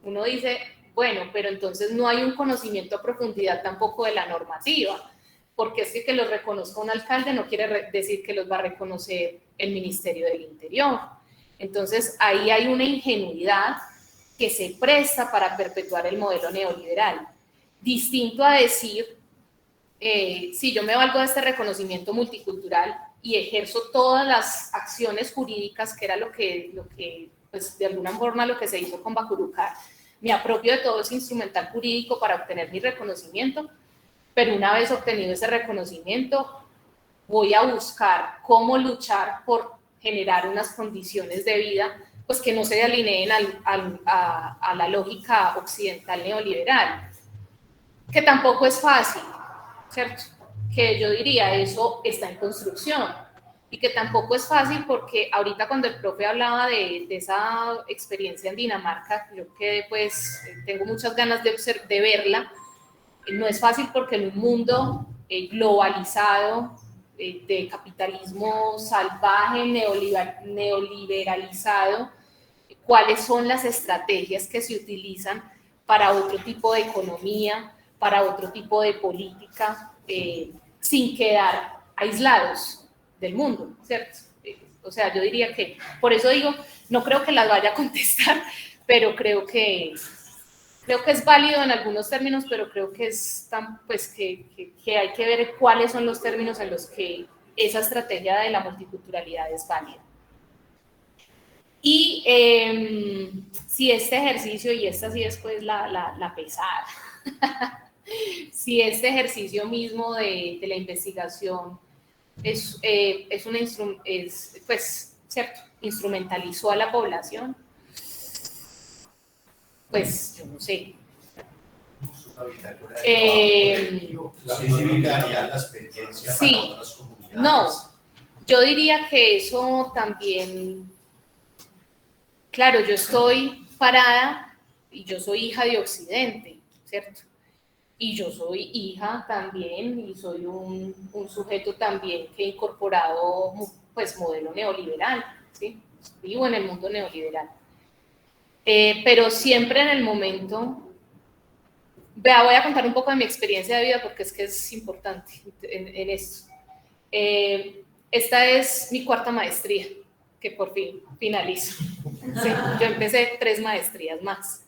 Uno dice, bueno, pero entonces no hay un conocimiento a profundidad tampoco de la normativa, porque es que los reconozca un alcalde no quiere decir que los va a reconocer el Ministerio del Interior. Entonces ahí hay una ingenuidad que se presta para perpetuar el modelo neoliberal. Distinto a decir, si yo me valgo de este reconocimiento multicultural y ejerzo todas las acciones jurídicas, que era lo que pues de alguna forma lo que se hizo con Bacurucar, me apropio de todo ese instrumental jurídico para obtener mi reconocimiento, pero una vez obtenido ese reconocimiento, voy a buscar cómo luchar por generar unas condiciones de vida pues que no se alineen a la lógica occidental neoliberal, que tampoco es fácil, ¿cierto? Que yo diría, eso está en construcción, y que tampoco es fácil, porque ahorita cuando el profe hablaba de esa experiencia en Dinamarca, yo que pues tengo muchas ganas de verla. No es fácil porque en un mundo globalizado, de capitalismo salvaje, neoliberalizado, cuáles son las estrategias que se utilizan para otro tipo de economía, para otro tipo de política, sin quedar aislados del mundo, ¿cierto? O sea, yo diría que, por eso digo, no creo que las vaya a contestar, pero creo que es válido en algunos términos, pero creo que es pues que hay que ver cuáles son los términos en los que esa estrategia de la multiculturalidad es válida. Y si este ejercicio, y esta sí es pues la pesada, si este ejercicio mismo de la investigación pues, ¿cierto?, instrumentalizó a la población, pues yo no sé. Sí, no, yo diría que eso también, claro, yo estoy parada y yo soy hija de Occidente, ¿cierto? Y yo soy hija también, y soy un sujeto también que he incorporado pues modelo neoliberal, ¿sí? Vivo en el mundo neoliberal. pero siempre en el momento. Vea, voy a contar un poco de mi experiencia de vida porque es que es importante en esto. Esta es mi 4ª maestría, que por fin finalizo. Sí, yo empecé 3 maestrías más.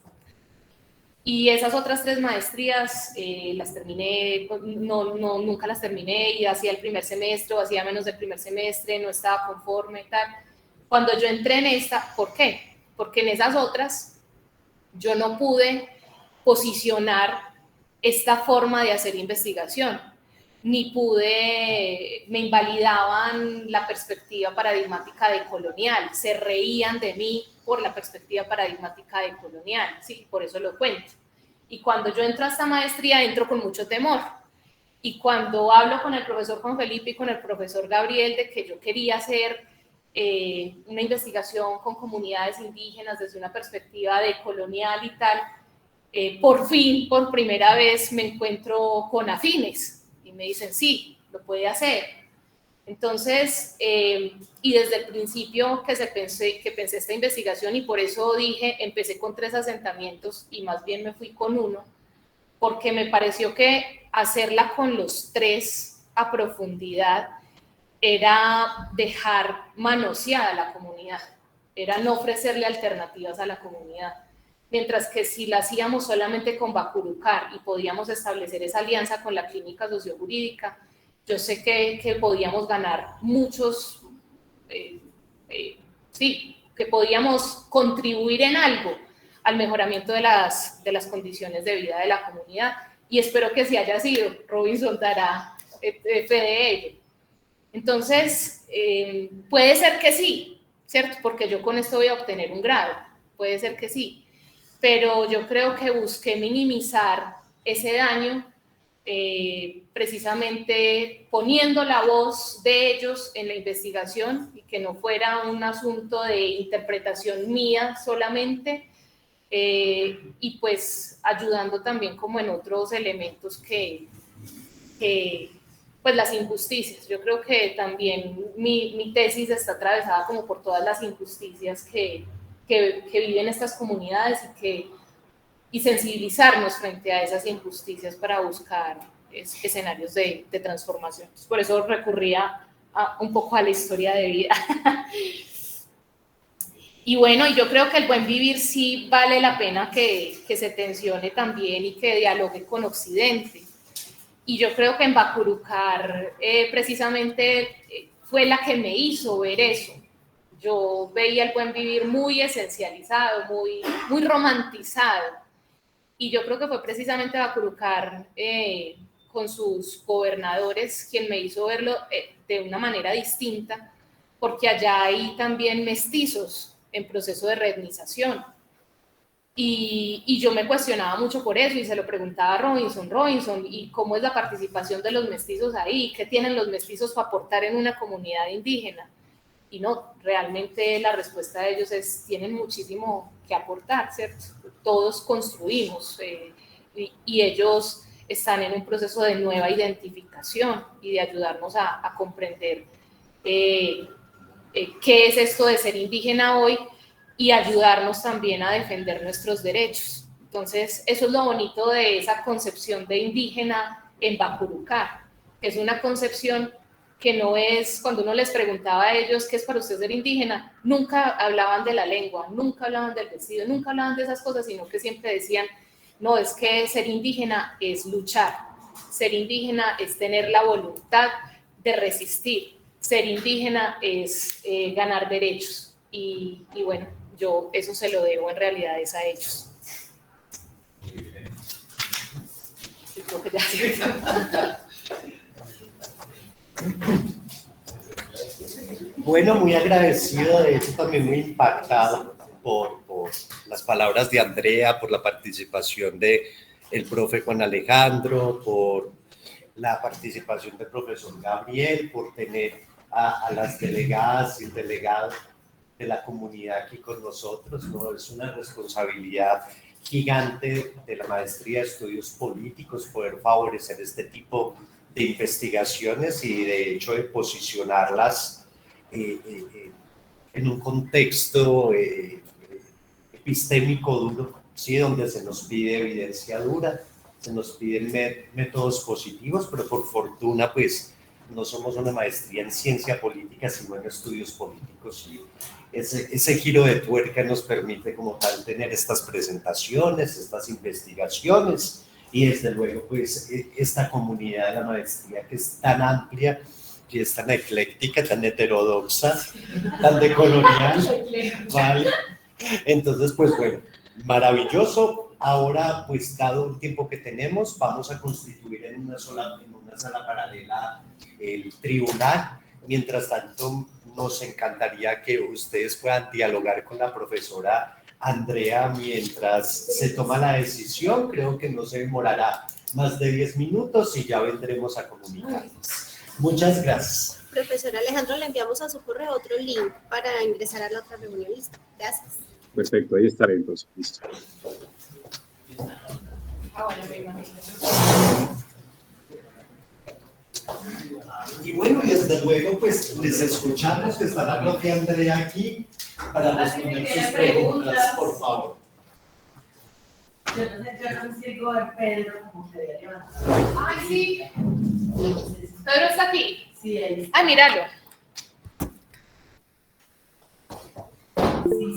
Y esas otras 3 maestrías las terminé, nunca las terminé, y hacía el primer semestre o hacía menos del primer semestre, no estaba conforme y tal. Cuando yo entré en esta, ¿por qué? Porque en esas otras yo no pude posicionar esta forma de hacer investigación, ni me invalidaban la perspectiva paradigmática de colonial, se reían de mí por la perspectiva paradigmática de colonial, sí, por eso lo cuento. Y cuando yo entro a esta maestría, entro con mucho temor. Y cuando hablo con el profesor Juan Felipe y con el profesor Gabriel de que yo quería hacer una investigación con comunidades indígenas desde una perspectiva de colonial y tal, por fin, por primera vez, me encuentro con afines y me dicen, sí, lo puede hacer. Entonces, y desde el principio que pensé esta investigación, y por eso dije, empecé con 3 asentamientos y más bien me fui con 1, porque me pareció que hacerla con los 3 a profundidad era dejar manoseada a la comunidad, era no ofrecerle alternativas a la comunidad. Mientras que si la hacíamos solamente con Bacurucar y podíamos establecer esa alianza con la clínica sociojurídica, yo sé que podíamos ganar muchos, sí, que podíamos contribuir en algo al mejoramiento de las condiciones de vida de la comunidad, y espero que sí haya sido. Robinson dará fe de ello. Entonces, puede ser que sí, ¿cierto? Porque yo con esto voy a obtener un grado, puede ser que sí, pero yo creo que busqué minimizar ese daño precisamente poniendo la voz de ellos en la investigación y que no fuera un asunto de interpretación mía solamente, y pues ayudando también como en otros elementos que pues las injusticias. Yo creo que también mi tesis está atravesada como por todas las injusticias que viven estas comunidades y sensibilizarnos frente a esas injusticias para buscar escenarios de transformación. Por eso recurría un poco a la historia de vida. Y bueno, yo creo que el buen vivir sí vale la pena que se tensione también y que dialogue con Occidente. Y yo creo que en Bacurucar precisamente fue la que me hizo ver eso. Yo veía el buen vivir muy esencializado, muy romantizado. Y yo creo que fue precisamente Bacurucar con sus gobernadores quien me hizo verlo de una manera distinta, porque allá hay también mestizos en proceso de reetnización. Y yo me cuestionaba mucho por eso y se lo preguntaba a Robinson, ¿y cómo es la participación de los mestizos ahí? ¿Qué tienen los mestizos para aportar en una comunidad indígena? Y no, realmente la respuesta de ellos es, tienen muchísimo que aportar, ¿cierto? Todos construimos y ellos están en un proceso de nueva identificación y de ayudarnos a comprender qué es esto de ser indígena hoy y ayudarnos también a defender nuestros derechos. Entonces, eso es lo bonito de esa concepción de indígena en Bacurucar, que es una concepción que no es, cuando uno les preguntaba a ellos qué es para usted ser indígena, nunca hablaban de la lengua, nunca hablaban del vestido, nunca hablaban de esas cosas, sino que siempre decían, no, es que ser indígena es luchar, ser indígena es tener la voluntad de resistir, ser indígena es ganar derechos. Y bueno, yo eso se lo debo en realidad a ellos. Creo que ya. Bueno, muy agradecido, de hecho también muy impactado por las palabras de Andrea, por la participación del profe Juan Alejandro, por la participación del profesor Gabriel, por tener a las delegadas y el delegado de la comunidad aquí con nosotros, ¿no? Es una responsabilidad gigante de la Maestría de Estudios Políticos poder favorecer este tipo de investigaciones y de hecho de posicionarlas en un contexto epistémico duro, ¿sí? Donde se nos pide evidencia dura, se nos piden métodos positivos, pero por fortuna, pues, no somos una maestría en ciencia política, sino en estudios políticos, y ese giro de tuerca nos permite como tal tener estas presentaciones, estas investigaciones, y desde luego, pues, esta comunidad de la maestría que es tan amplia, que es tan ecléctica, tan heterodoxa, tan decolonial, ¿vale? Entonces, pues bueno, maravilloso. Ahora, pues dado el tiempo que tenemos, vamos a constituir en una sala paralela el tribunal. Mientras tanto, nos encantaría que ustedes puedan dialogar con la profesora Andrea mientras se toma la decisión. Creo que no se demorará más de 10 minutos y ya vendremos a comunicarnos. Muchas gracias. Profesor Alejandro, le enviamos a su correo otro link para ingresar a la otra reunión. Listo. Gracias. Perfecto, ahí estaré entonces. Listo. Y bueno, desde luego, pues les escuchamos, que está la propia Andrea aquí para responder sus preguntas, por favor. Yo no sigo a Pedro como se había levantado. Ay, sí. Pedro está aquí. Sí, ahí. Ah, míralo.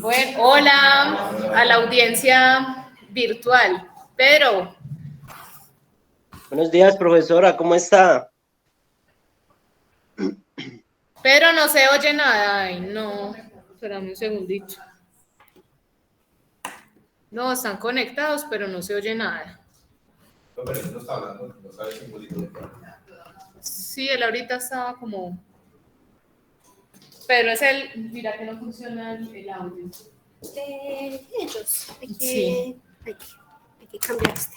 Bueno, hola a la audiencia virtual. Pedro. Buenos días, profesora, ¿cómo está? Pedro, no se oye nada. Ay, no. Espérame un segundito. No, están conectados, pero no se oye nada. No, pero él no está hablando, no sabe si político. Sí, él ahorita estaba como... Pero es el... Mira que no funciona el audio. Ellos. Sí. Hay que cambiar este.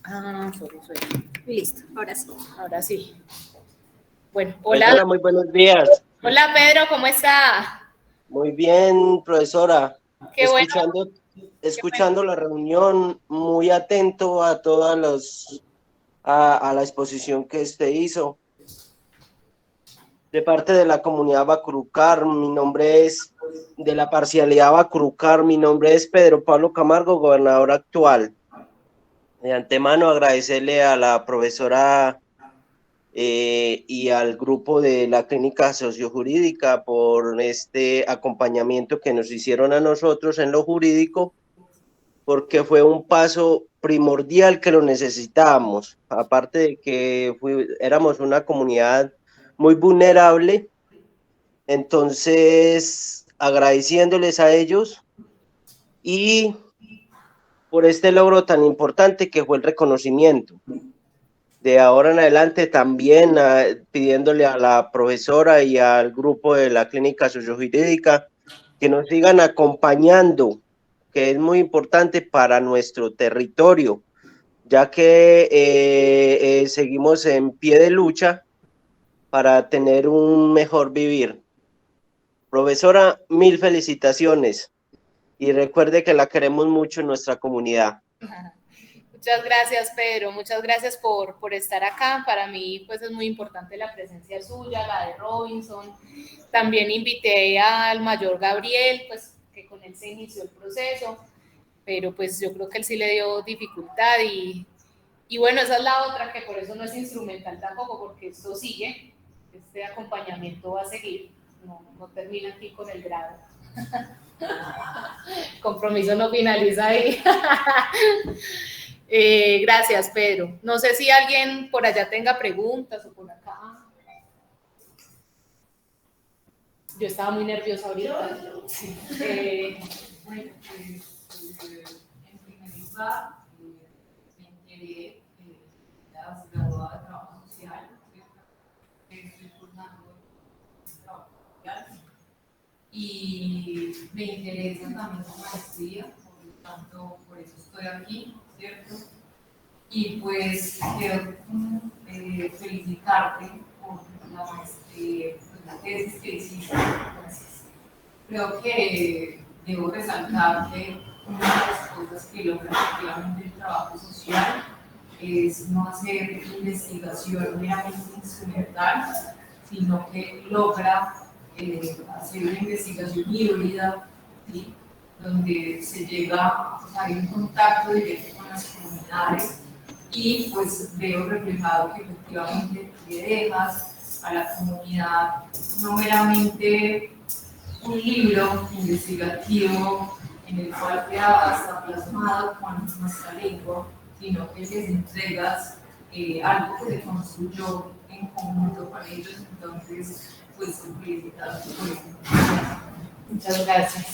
Ah, sorry. Listo, ahora sí. Ahora sí. Bueno, hola. Profesora, muy buenos días. Hola, Pedro, ¿cómo está? Muy bien, profesora. Qué bueno. Escuchando la reunión, muy atento a todas a la exposición que usted hizo. De parte de la comunidad Bacurucar, de la parcialidad Bacurucar, mi nombre es Pedro Pablo Camargo, gobernador actual. De antemano agradecerle a la profesora y al grupo de la clínica sociojurídica por este acompañamiento que nos hicieron a nosotros en lo jurídico, porque fue un paso primordial que lo necesitábamos, aparte de que éramos una comunidad muy vulnerable. Entonces, agradeciéndoles a ellos y por este logro tan importante que fue el reconocimiento. De ahora en adelante también pidiéndole a la profesora y al grupo de la clínica sociojurídica que nos sigan acompañando, que es muy importante para nuestro territorio, ya que seguimos en pie de lucha para tener un mejor vivir. Profesora, mil felicitaciones y recuerde que la queremos mucho en nuestra comunidad. Muchas gracias, Pedro. Muchas gracias por estar acá. Para mí, pues, es muy importante la presencia suya, la de Robinson. También invité al mayor Gabriel, pues, que con él se inició el proceso, pero pues yo creo que él sí le dio dificultad y bueno, esa es la otra, que por eso no es instrumental tampoco, porque esto sigue, este acompañamiento va a seguir, no termina aquí con el grado. El compromiso no finaliza ahí. Gracias, Pedro. No sé si alguien por allá tenga preguntas o por acá. Yo estaba muy nerviosa ahorita. Sí. Bueno, pues, en primer lugar, me enteré que ya graduada de trabajo social, estoy cursando trabajo social y me interesa también la maestría, por lo tanto, por eso estoy aquí, ¿cierto? Y pues quiero felicitarte por la maestría, por la tesis que hiciste. Gracias. Creo que debo resaltar que una de las cosas que logra efectivamente el trabajo social es no hacer investigación meramente instrumental, sino que logra hacer una investigación híbrida, ¿sí? donde se llega, o sea, hay un contacto directo con las comunidades y pues veo reflejado que efectivamente le dejas a la comunidad no meramente un libro investigativo en el cual está plasmado con nuestra lengua, sino que les entregas algo que se construyó en conjunto con ellos. Entonces, pues felicitarlos por eso. Muchas gracias.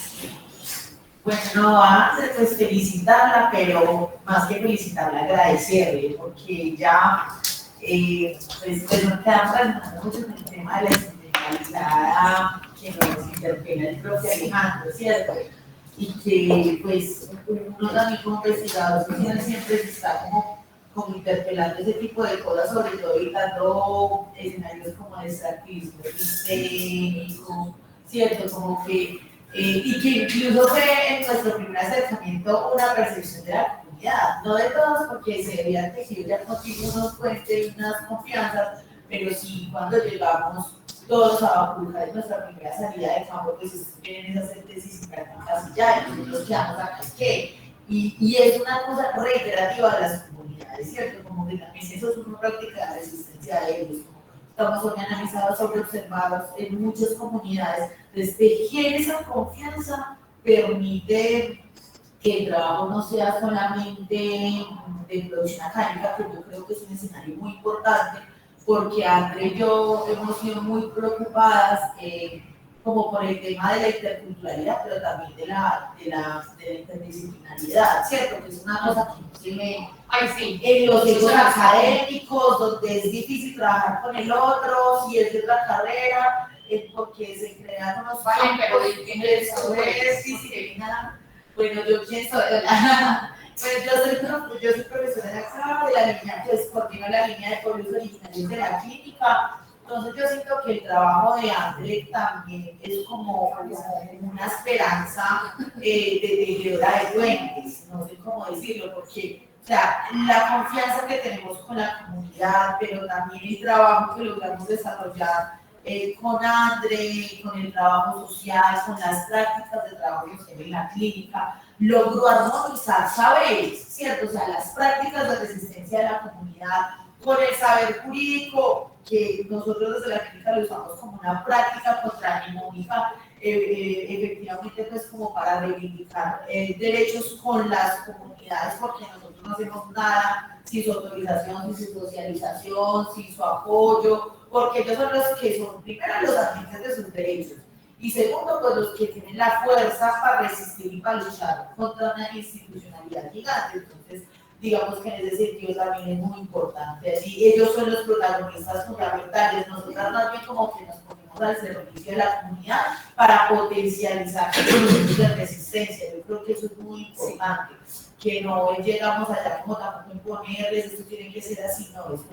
Bueno, no, antes pues felicitarla, pero más que felicitarla, agradecerle, porque ya pues nos quedamos trabajando mucho con el tema de la sindicalizada que nos interpela el propio Alejandro, ¿cierto? Y que pues uno también como investigador social siempre se está como interpelando ese tipo de cosas, sobre todo evitando escenarios como de extractivismo sistémico, ¿cierto? Como que y que incluso fue en nuestro primer acercamiento una percepción de la comunidad, no de todos, porque se habían tejido ya contigo unos puentes y unas confianzas, pero sí cuando llegamos todos a Bacurujá en nuestra primera salida de campo, pues vienen esas tesis y prácticas y ya, y nosotros quedamos acá, ¿qué? Y es una cosa reiterativa de las comunidades, ¿cierto? Como que también eso es una práctica de resistencia de ellos, estamos hoy analizados, sobreobservados en muchas comunidades. Entonces, tejer esa confianza permite que el trabajo no sea solamente de producción académica, que yo creo que es un escenario muy importante, porque André y yo hemos sido muy preocupadas como por el tema de la interculturalidad, pero también de la interdisciplinaridad, ¿cierto? Que es una cosa que no se ve en los centros académicos, donde es difícil trabajar con el otro, si es de otra carrera, porque se crean unos disciplina. Bueno, yo pienso, pues yo soy profesora de acá, de la línea, pues coordino la línea de pueblos originarios de la clínica. Entonces yo siento que el trabajo de André también es como una esperanza de tejedora de puentes, no sé cómo decirlo, porque o sea, la confianza que tenemos con la comunidad, pero también el trabajo que logramos desarrollar con André, con el trabajo social, con las prácticas de trabajo social en la clínica, logró armonizar saberes, ¿cierto? O sea, las prácticas de resistencia de la comunidad con el saber jurídico, que nosotros desde la clínica lo usamos como una práctica contrahegemónica, efectivamente pues como para reivindicar derechos con las comunidades, porque nosotros no hacemos nada sin su autorización, sin su socialización, sin su apoyo, porque ellos son los que son primero los agentes de sus derechos y segundo pues los que tienen la fuerza para resistir y para luchar contra una institucionalidad gigante. Entonces digamos que en ese sentido también es muy importante. Así, ellos son los protagonistas fundamentales, nosotras más bien como que nos ponemos al servicio de la comunidad para potencializar los procesos de resistencia. Yo creo que eso es muy importante, que no llegamos allá como tampoco imponerles, esto tiene que ser así, no,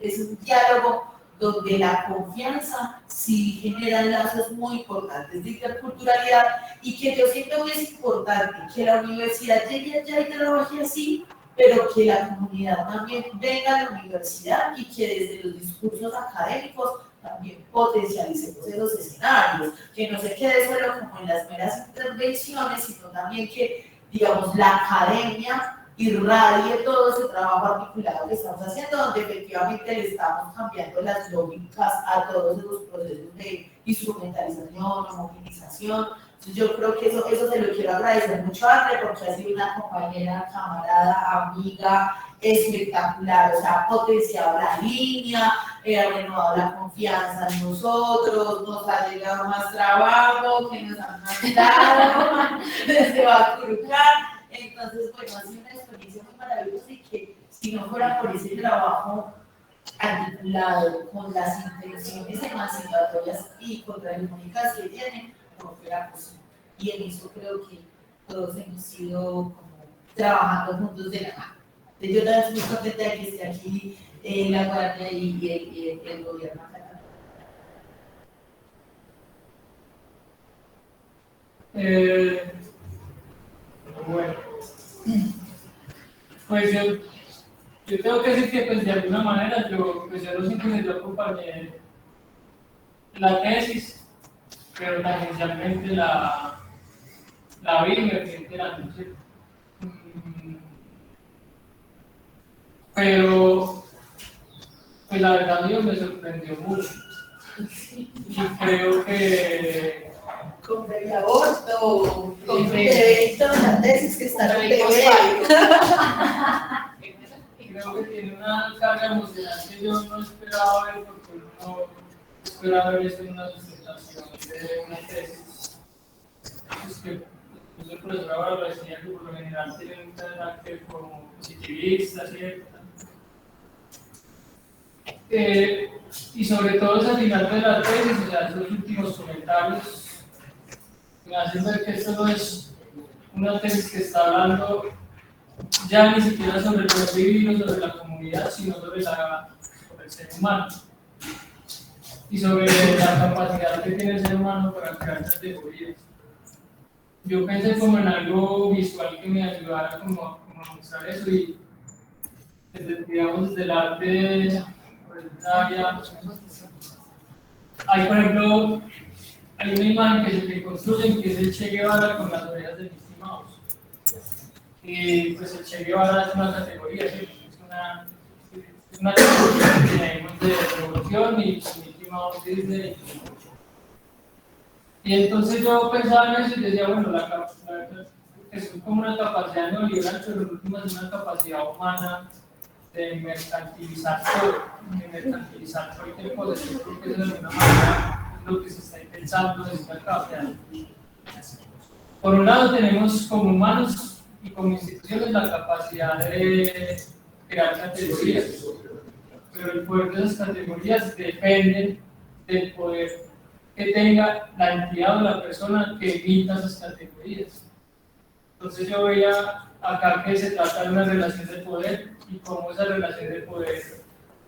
es un diálogo donde la confianza sí genera lazos muy importantes de interculturalidad y que yo siento que es importante que la universidad llegue allá y trabaje así, pero que la comunidad también venga a la universidad y que desde los discursos académicos también potencialicemos esos escenarios, que no se quede solo como en las meras intervenciones, sino también que, digamos, la academia irradie todo ese trabajo articulado que estamos haciendo, donde efectivamente le estamos cambiando las lógicas a todos esos procesos de instrumentalización, homogenización. Entonces yo creo que eso se lo quiero agradecer mucho a André, porque ha sido una compañera, camarada, amiga, espectacular, o sea, ha potenciado la línea, ha renovado la confianza en nosotros, nos ha llegado más trabajo que nos han mandado desde Bacurujá. Entonces, bueno, ha sido una experiencia muy maravillosa y que si no fuera por ese trabajo articulado con las intenciones emancipatorias y contrahegemónicas que tienen, no fuera posible. Y en eso creo que todos hemos ido como trabajando juntos de la mano. Yo también estoy muy contenta de que esté aquí la Guardia y el gobierno acá. Bueno, pues yo tengo que decir que pues de alguna manera yo los que yo acompañé la tesis, pero tangencialmente la vi y me fui enterando, ¿sí? Pero, pues la verdad mío me sorprendió mucho. Y creo que... Compré el aborto, compré todas las tesis que están en TV. Creo que tiene una carga emocional que yo no esperaba ver, porque uno no esperaba ver eso en una sustentación de una tesis. Es que el profesor ahora lo decía que por lo general tienen un carácter como positivista, ¿cierto? Y sobre todo al final de la tesis, o sea, esos últimos comentarios me hacen ver que esto no es una tesis que está hablando ya ni siquiera sobre el buen vivir o sobre la comunidad, sino sobre el ser humano y sobre la capacidad que tiene el ser humano para crear categorías. Yo pensé como en algo visual que me ayudara como a mostrar eso, y digamos desde el arte, hay por ejemplo hay una imagen que se reconstruye que es el Che Guevara con las orejas de Mickey Mouse. Y pues el Che Guevara es una categoría, ¿sí? Es una categoría que tenemos de revolución, y Mickey Mouse Disney. Y entonces yo pensaba en eso y decía, bueno, es como una capacidad neoliberal, pero en última es una capacidad humana de mercantilizar todo, de mercantilizar cualquier cosa. Yo creo que eso de alguna manera lo que se está pensando desde acá. Por un lado tenemos como humanos y como instituciones la capacidad de crear categorías, pero el poder de esas categorías depende del poder que tenga la entidad o la persona que emita esas categorías. Entonces yo veía acá que se trata de una relación de poder, y cómo esa relación de poder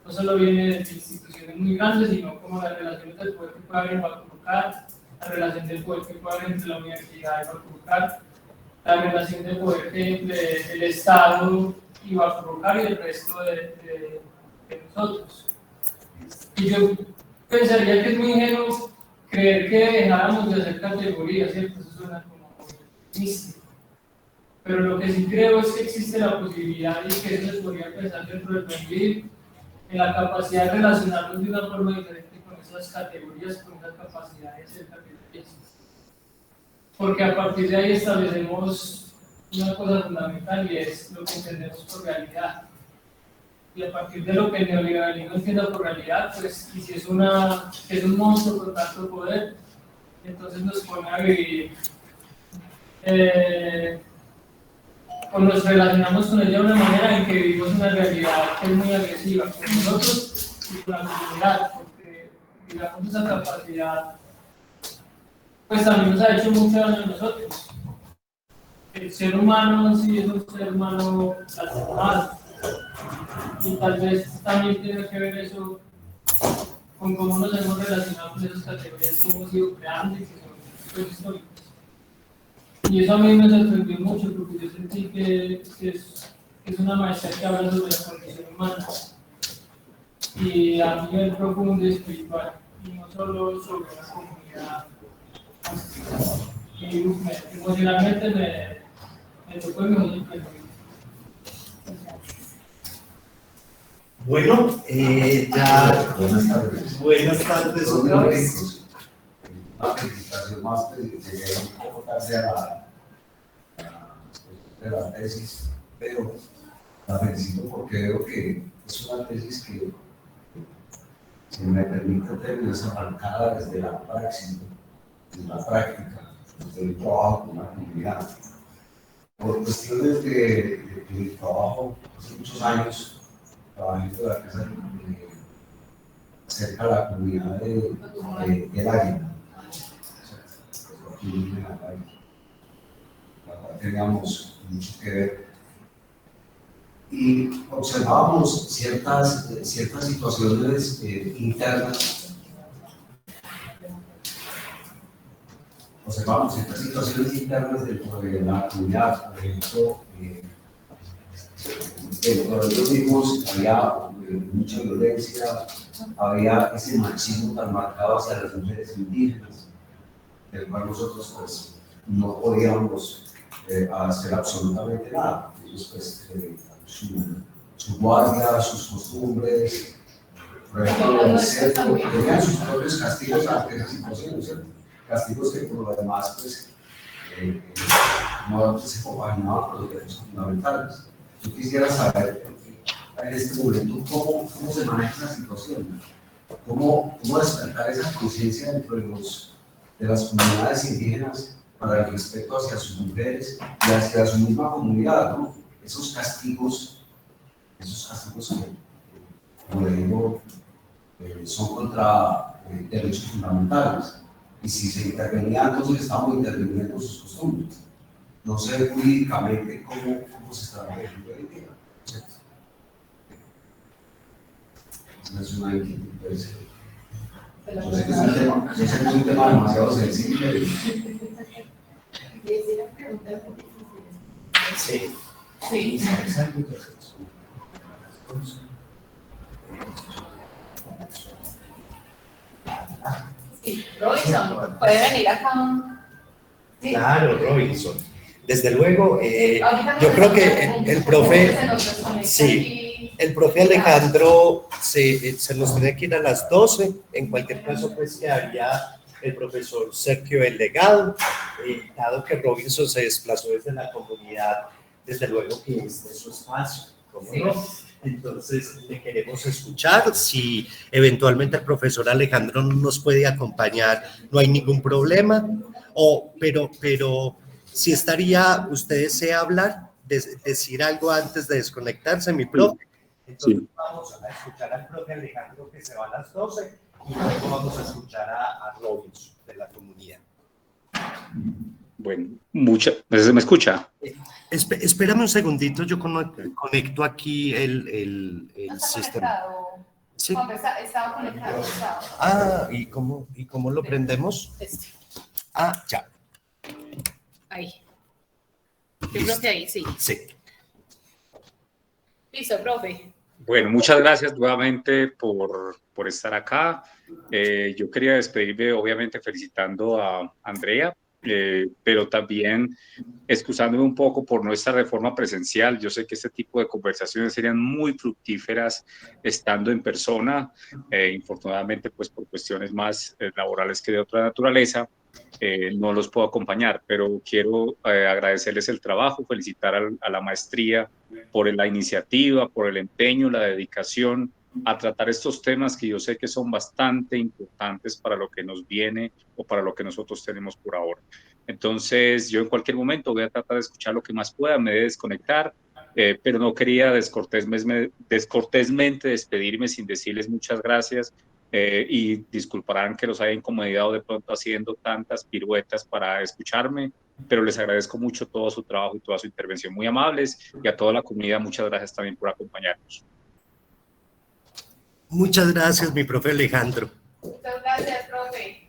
no solo viene de instituciones muy grandes, sino como las relaciones de poder que puede haber en Bacurcar, la relación de poder que puede haber entre la universidad y Bacurcar, la relación de poder entre el Estado y Bacurcar y el resto de nosotros. Y yo pensaría que es muy ingenuo creer que dejáramos de hacer categorías, ¿cierto? Eso suena como místico. Pero lo que sí creo es que existe la posibilidad, y que eso se podría pensar dentro del buen vivir, en la capacidad de relacionarnos de una forma diferente con esas categorías, con esa capacidad de hacer categorías. Porque a partir de ahí establecemos una cosa fundamental, y es lo que entendemos por realidad. Y a partir de lo que el neoliberalismo entienda por realidad, pues, y si es un monstruo con tanto poder, entonces nos pone a vivir, o nos relacionamos con ella de una manera en que vivimos una realidad que es muy agresiva con nosotros y con la comunidad, porque digamos esa capacidad pues también nos ha hecho mucho daño a nosotros. El ser humano sí es un ser humano lastimado, y tal vez también tiene que ver eso con cómo nos hemos relacionado con esas categorías que hemos ido creando y que son pues, históricas. Y eso a mí me sorprendió mucho, porque yo sentí que es una maestría que habla sobre la condición humana, y a nivel profundo y espiritual, y no solo sobre la comunidad. Y emocionalmente me tocó y me sorprendió. Bueno, ya. Buenas tardes otra vez. Una felicitación más, que llegué un poco tarde a la tesis, pero la felicito porque veo que es una tesis que, si me permite términos, es arrancada desde la práctica, desde el trabajo con la comunidad. Por cuestiones de mi trabajo, hace muchos años, trabajé en la empresa cerca de la comunidad del Águila. Teníamos mucho que ver y observábamos ciertas situaciones internas. Observábamos ciertas situaciones internas dentro de la comunidad. Por ejemplo, dentro de los mismos había mucha violencia, había ese machismo tan marcado hacia las mujeres indígenas, del cual nosotros pues no podíamos hacer absolutamente nada. Ellos, pues, su guardia, sus costumbres, por ejemplo, el centro, tenían sus propios castigos ante esa situación, ¿cierto? Castigos que por lo demás, pues, no se compaginaban con los derechos fundamentales. Yo quisiera saber en este momento cómo se maneja esa situación, cómo despertar esa conciencia dentro de las comunidades indígenas para el respeto hacia sus mujeres y hacia su misma comunidad, ¿no? Esos castigos que, como le digo, son contra derechos fundamentales. Y si se intervenía, entonces estamos interviniendo sus costumbres. No sé jurídicamente cómo se está manejando hoy en día. Es una inquietud. Yo sé que es un tema demasiado sensible. Sí. Sí. Sí, Robinson, puede venir acá. Sí. Claro, Robinson. Desde luego, yo creo que el profe, sí, el profe Alejandro se nos tiene que ir a las 12. En cualquier caso, pues quedaría el profesor Sergio el Legado, dado que Robinson se desplazó desde la comunidad, desde luego que este es su espacio, ¿cómo no? Entonces, le queremos escuchar. Si eventualmente el profesor Alejandro no nos puede acompañar, no hay ningún problema. Pero si estaría, usted desea hablar, decir algo antes de desconectarse, mi profe. Entonces, vamos a escuchar al profe Alejandro, que se va a las 12, y luego vamos a escuchar a Robinson de la comunidad. Bueno, ¿se me escucha? Espérame un segundito, yo conecto aquí el sistema. Sí. Estaba conectado. Ah, ¿y cómo lo prendemos? Ah, ya. Ahí. Yo creo que ahí, sí. Sí. Listo, profe. Bueno, muchas gracias nuevamente por estar acá. Yo quería despedirme, obviamente, felicitando a Andrea, pero también excusándome un poco por nuestra reforma presencial. Yo sé que este tipo de conversaciones serían muy fructíferas estando en persona, infortunadamente, pues por cuestiones más laborales que de otra naturaleza, no los puedo acompañar, pero quiero agradecerles el trabajo, felicitar a la maestría por la iniciativa, por el empeño, la dedicación a tratar estos temas que yo sé que son bastante importantes para lo que nos viene o para lo que nosotros tenemos por ahora. Entonces, yo en cualquier momento voy a tratar de escuchar lo que más pueda, me de desconectar, pero no quería descortésmente despedirme sin decirles muchas gracias, y disculparán que los haya incomodado de pronto haciendo tantas piruetas para escucharme, pero les agradezco mucho todo su trabajo y toda su intervención, muy amables, y a toda la comunidad muchas gracias también por acompañarnos. Muchas gracias, mi profe Alejandro. Muchas gracias, profe.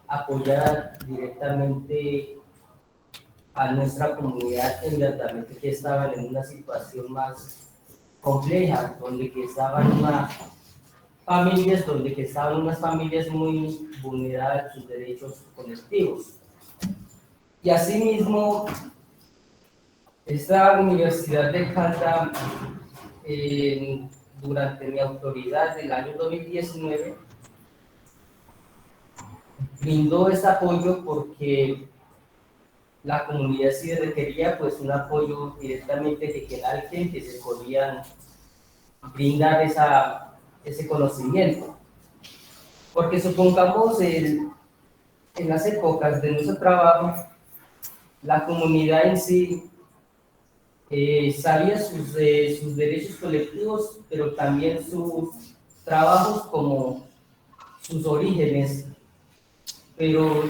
Apoyar directamente a nuestra comunidad en verdaderamente que estaban en una situación más compleja, donde que estaban unas familias muy vulneradas a sus derechos colectivos. Y asimismo, esta Universidad de Caldas, durante mi autoridad del año 2019, brindó este apoyo porque la comunidad sí requería pues un apoyo directamente de que se podían brindar ese conocimiento. Porque supongamos en las épocas de nuestro trabajo, la comunidad en sí sabía sus derechos colectivos, pero también sus trabajos como sus orígenes, pero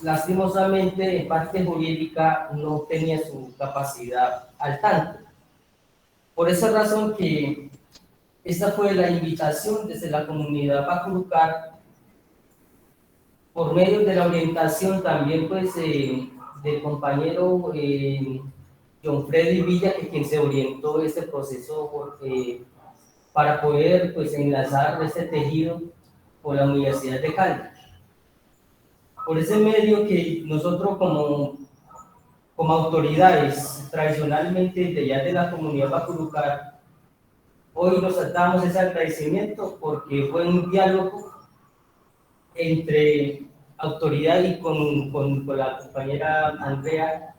lastimosamente en parte jurídica no tenía su capacidad al tanto. Por esa razón que esta fue la invitación desde la comunidad Bacurucar, por medio de la orientación también pues del compañero John Freddy Villa, que quien se orientó este proceso para poder pues enlazar este tejido con la Universidad de Caldas. Por ese medio que nosotros como autoridades tradicionalmente de allá de la comunidad Bacurucar, hoy nos damos ese agradecimiento porque fue un diálogo entre autoridad y con la compañera Andrea,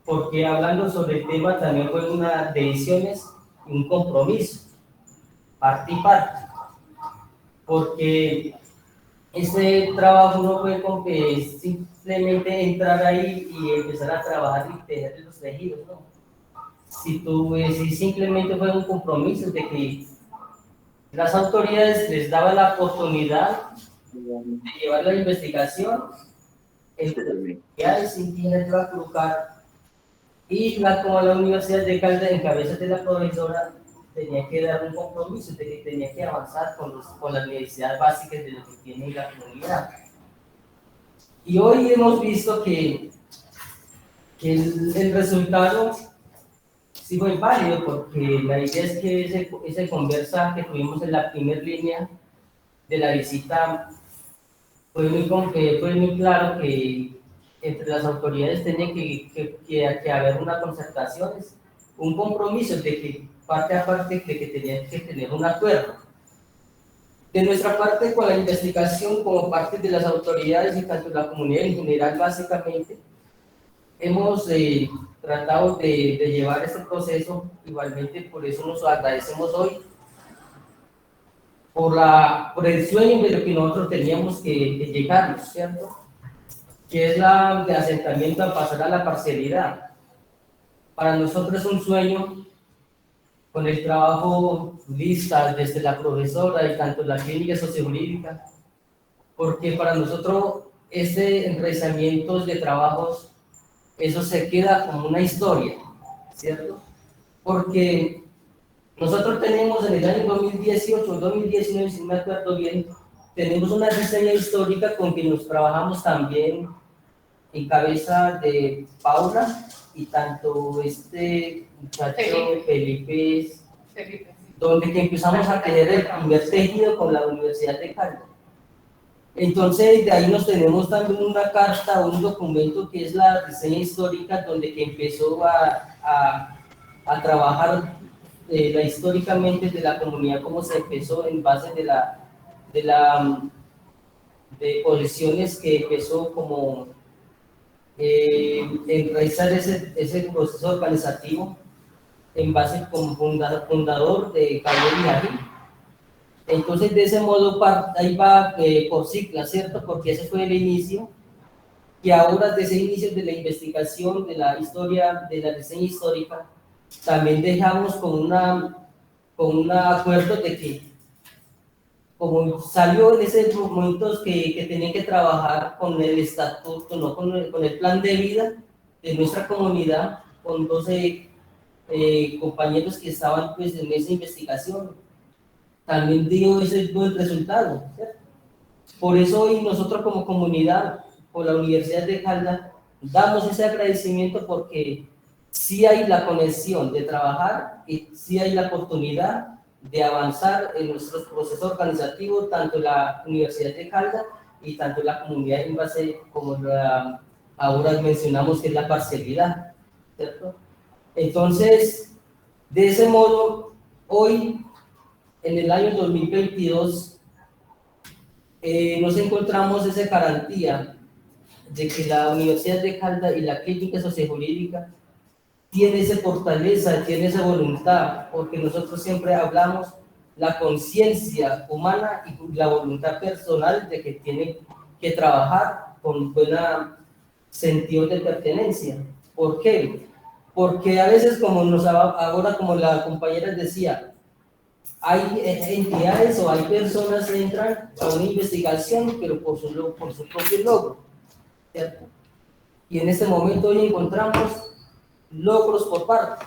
porque hablando sobre el tema también fue una decisiones y un compromiso, parte y parte, porque este trabajo no fue con que simplemente entrar ahí y empezar a trabajar y tejer los tejidos, ¿no? Si simplemente fue un compromiso de que las autoridades les daban la oportunidad de llevar la investigación entre las comunidades indígenas de Bacurucar y como la Universidad de Caldas, en cabeza de la profesora, tenía que dar un compromiso de que tenía que avanzar con las necesidades básicas de lo que tiene la comunidad. Y hoy hemos visto que el resultado sí fue válido, porque la idea es que esa conversa que tuvimos en la primera línea de la visita fue muy claro que entre las autoridades tenía que haber una concertación, un compromiso de que parte a parte de que tenía que tener un acuerdo. De nuestra parte, con la investigación, como parte de las autoridades y tanto la comunidad en general, básicamente, hemos tratado de llevar este proceso, igualmente por eso nos agradecemos hoy, por el sueño de lo que nosotros teníamos que llegar, ¿cierto? Que es de asentamiento a pasar a la parcialidad. Para nosotros es un sueño, con el trabajo lista desde la profesora y tanto la clínica sociojurídica, porque para nosotros ese enraizamiento de trabajos, eso se queda como una historia, ¿cierto? Porque nosotros tenemos en el año 2018 o 2019, si no me acuerdo bien, tenemos una reseña histórica con que nos trabajamos también en cabeza de Paula y tanto este muchacho Felipe, donde que empezamos a tener el primer tejido con la Universidad de Caldas. Entonces, de ahí nos tenemos también una carta, un documento que es la reseña histórica, donde que empezó a trabajar históricamente de la comunidad, cómo se empezó en base de posiciones que empezó como enraizar ese proceso organizativo en base como fundador de Gabriel Villají. Entonces, de ese modo, ahí va por ciclas, ¿cierto? Porque ese fue el inicio, y ahora de ese inicio de la investigación, de la historia, de la reseña histórica, también dejamos con un acuerdo de que, como salió en esos momentos que tenían que trabajar con el estatuto, no con el plan de vida de nuestra comunidad, con 12 compañeros que estaban pues en esa investigación, también dio ese buen resultado, ¿cierto? Por eso hoy nosotros como comunidad, por la Universidad de Caldas, damos ese agradecimiento, porque sí hay la conexión de trabajar y sí hay la oportunidad de avanzar en nuestros procesos organizativos, tanto la Universidad de Caldas y tanto la comunidad en base, como ahora mencionamos, que es la parcialidad, ¿cierto? Entonces, de ese modo, hoy, en el año 2022, nos encontramos esa garantía de que la Universidad de Caldas y la Clínica Sociojurídica tiene esa fortaleza, tiene esa voluntad, porque nosotros siempre hablamos la conciencia humana y la voluntad personal de que tienen que trabajar con buen sentido de pertenencia. ¿Por qué? Porque a veces, ahora como la compañera decía, hay entidades o hay personas que entran a una investigación, pero por su propio logro, ¿cierto? Y en este momento hoy encontramos logros por parte.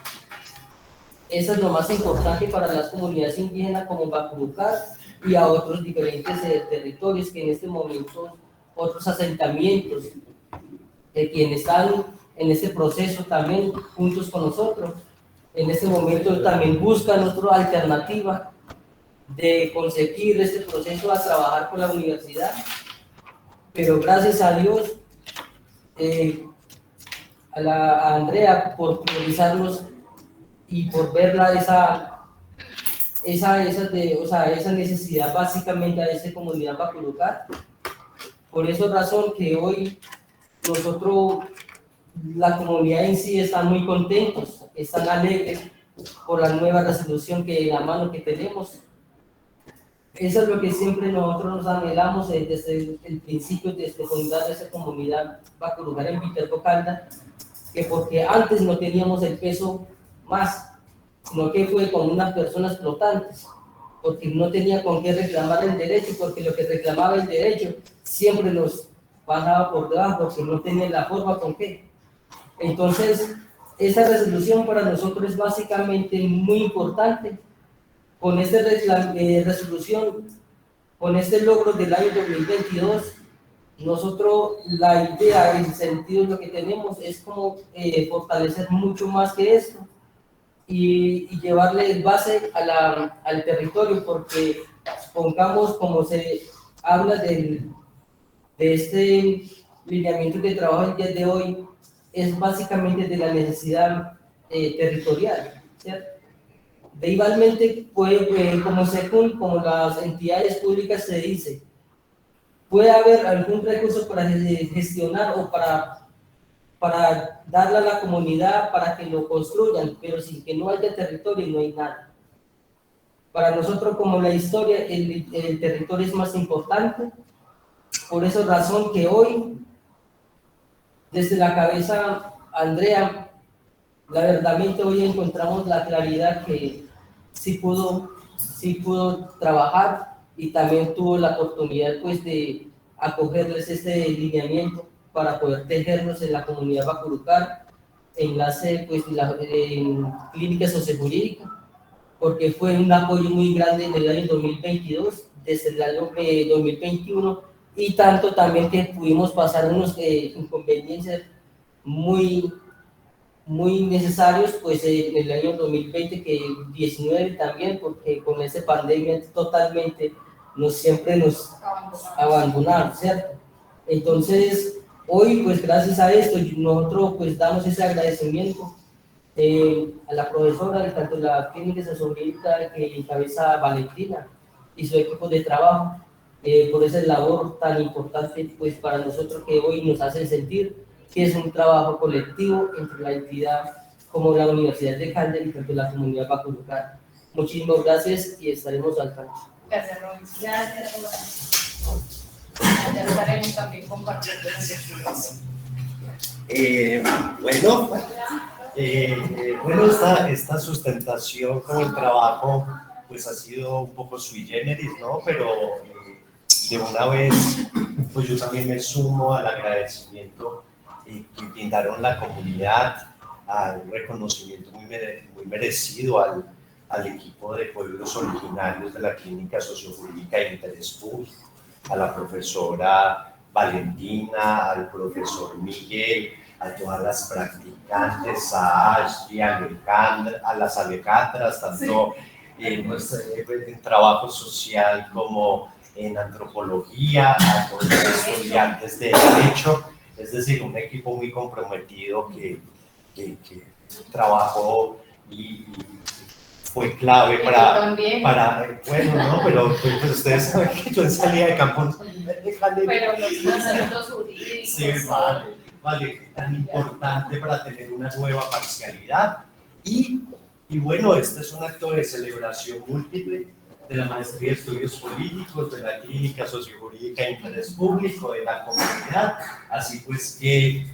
Eso es lo más importante para las comunidades indígenas como Bacurucar y a otros diferentes territorios que en este momento, otros asentamientos, quienes están en este proceso también juntos con nosotros, en este momento también buscan otra alternativa de conseguir este proceso a trabajar con la universidad. Pero gracias a Dios, a Andrea por priorizarnos y por verla esa necesidad básicamente a esta comunidad Bacurucar. Por esa razón que hoy nosotros, la comunidad en sí, está muy contentos, están alegres por la nueva resolución que la mano que tenemos. Eso es lo que siempre nosotros nos anhelamos desde el principio, desde fundar esa comunidad Bacurucar en Viterbo Caldas, que porque antes no teníamos el peso más, sino que fue con unas personas flotantes, porque no tenía con qué reclamar el derecho, porque lo que reclamaba el derecho siempre nos pasaba por debajo, porque no tenía la forma con qué. Entonces, esa resolución para nosotros es básicamente muy importante. Con esta resolución, con este logro del año 2022, nosotros la idea, el sentido, lo que tenemos es como fortalecer mucho más que esto y llevarle base al territorio, porque pongamos como se habla de este lineamiento de trabajo el día de hoy, es básicamente de la necesidad territorial, ¿cierto? De igualmente, como las entidades públicas se dice, puede haber algún recurso para gestionar o para darle a la comunidad para que lo construyan, pero sin que no haya territorio no hay nada. Para nosotros, como la historia, el territorio es más importante. Por esa razón que hoy, desde la cabeza Andrea, la verdadmente hoy encontramos la claridad que sí pudo trabajar y también tuvo la oportunidad pues de acogerles este lineamiento para poder tejernos en la comunidad Bacurucar, enlace pues en clínica sociojurídica, porque fue un apoyo muy grande en el año 2022, desde el año 2021, y tanto también que pudimos pasar unos inconveniencias muy necesarios pues en el año 2020, que 19 también, porque con esa pandemia totalmente siempre nos abandonaron, ¿cierto? Entonces, hoy pues gracias a esto nosotros pues damos ese agradecimiento a la profesora, tanto la clínica sociojurídica que encabeza Valentina y su equipo de trabajo, por esa labor tan importante pues para nosotros, que hoy nos hace sentir que es un trabajo colectivo entre la entidad como la Universidad de Caldas y tanto la comunidad Bacurucar. Muchísimas gracias y estaremos al tanto. Gracias, Robin. Gracias, Robin. Ya estaremos también compartiendo las Bueno, esta sustentación con el trabajo pues ha sido un poco sui generis, ¿no? Pero de una vez, pues yo también me sumo al agradecimiento que brindaron la comunidad, al reconocimiento muy merecido al equipo de pueblos originarios de la Clínica Sociojurídica de Interés Público, a la profesora Valentina, al profesor Miguel, a todas las practicantes, a Ashley, a las Alejandras, tanto en trabajo social como en antropología, a todos los estudiantes de Derecho, es decir, un equipo muy comprometido que trabajó y fue clave para bueno, no, pero pues ustedes saben que yo salía de campo. Pero los asuntos jurídicos. Sí, vale, tan importante para tener una nueva parcialidad. Y bueno, este es un acto de celebración múltiple de la Maestría de Estudios Políticos, de la Clínica Sociojurídica de Interés Público, de la comunidad. Así pues que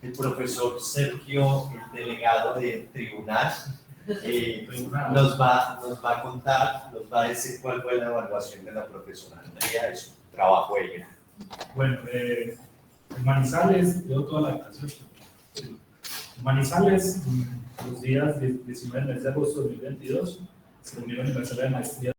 el profesor Sergio, el delegado del tribunal, nos va a contar, nos va a decir cuál fue la evaluación de la profesora Andrea de su trabajo ella. Bueno, en Manizales, yo toda la canción. Manizales, los días 19 de agosto de 2022, se reunieron en la sala de maestría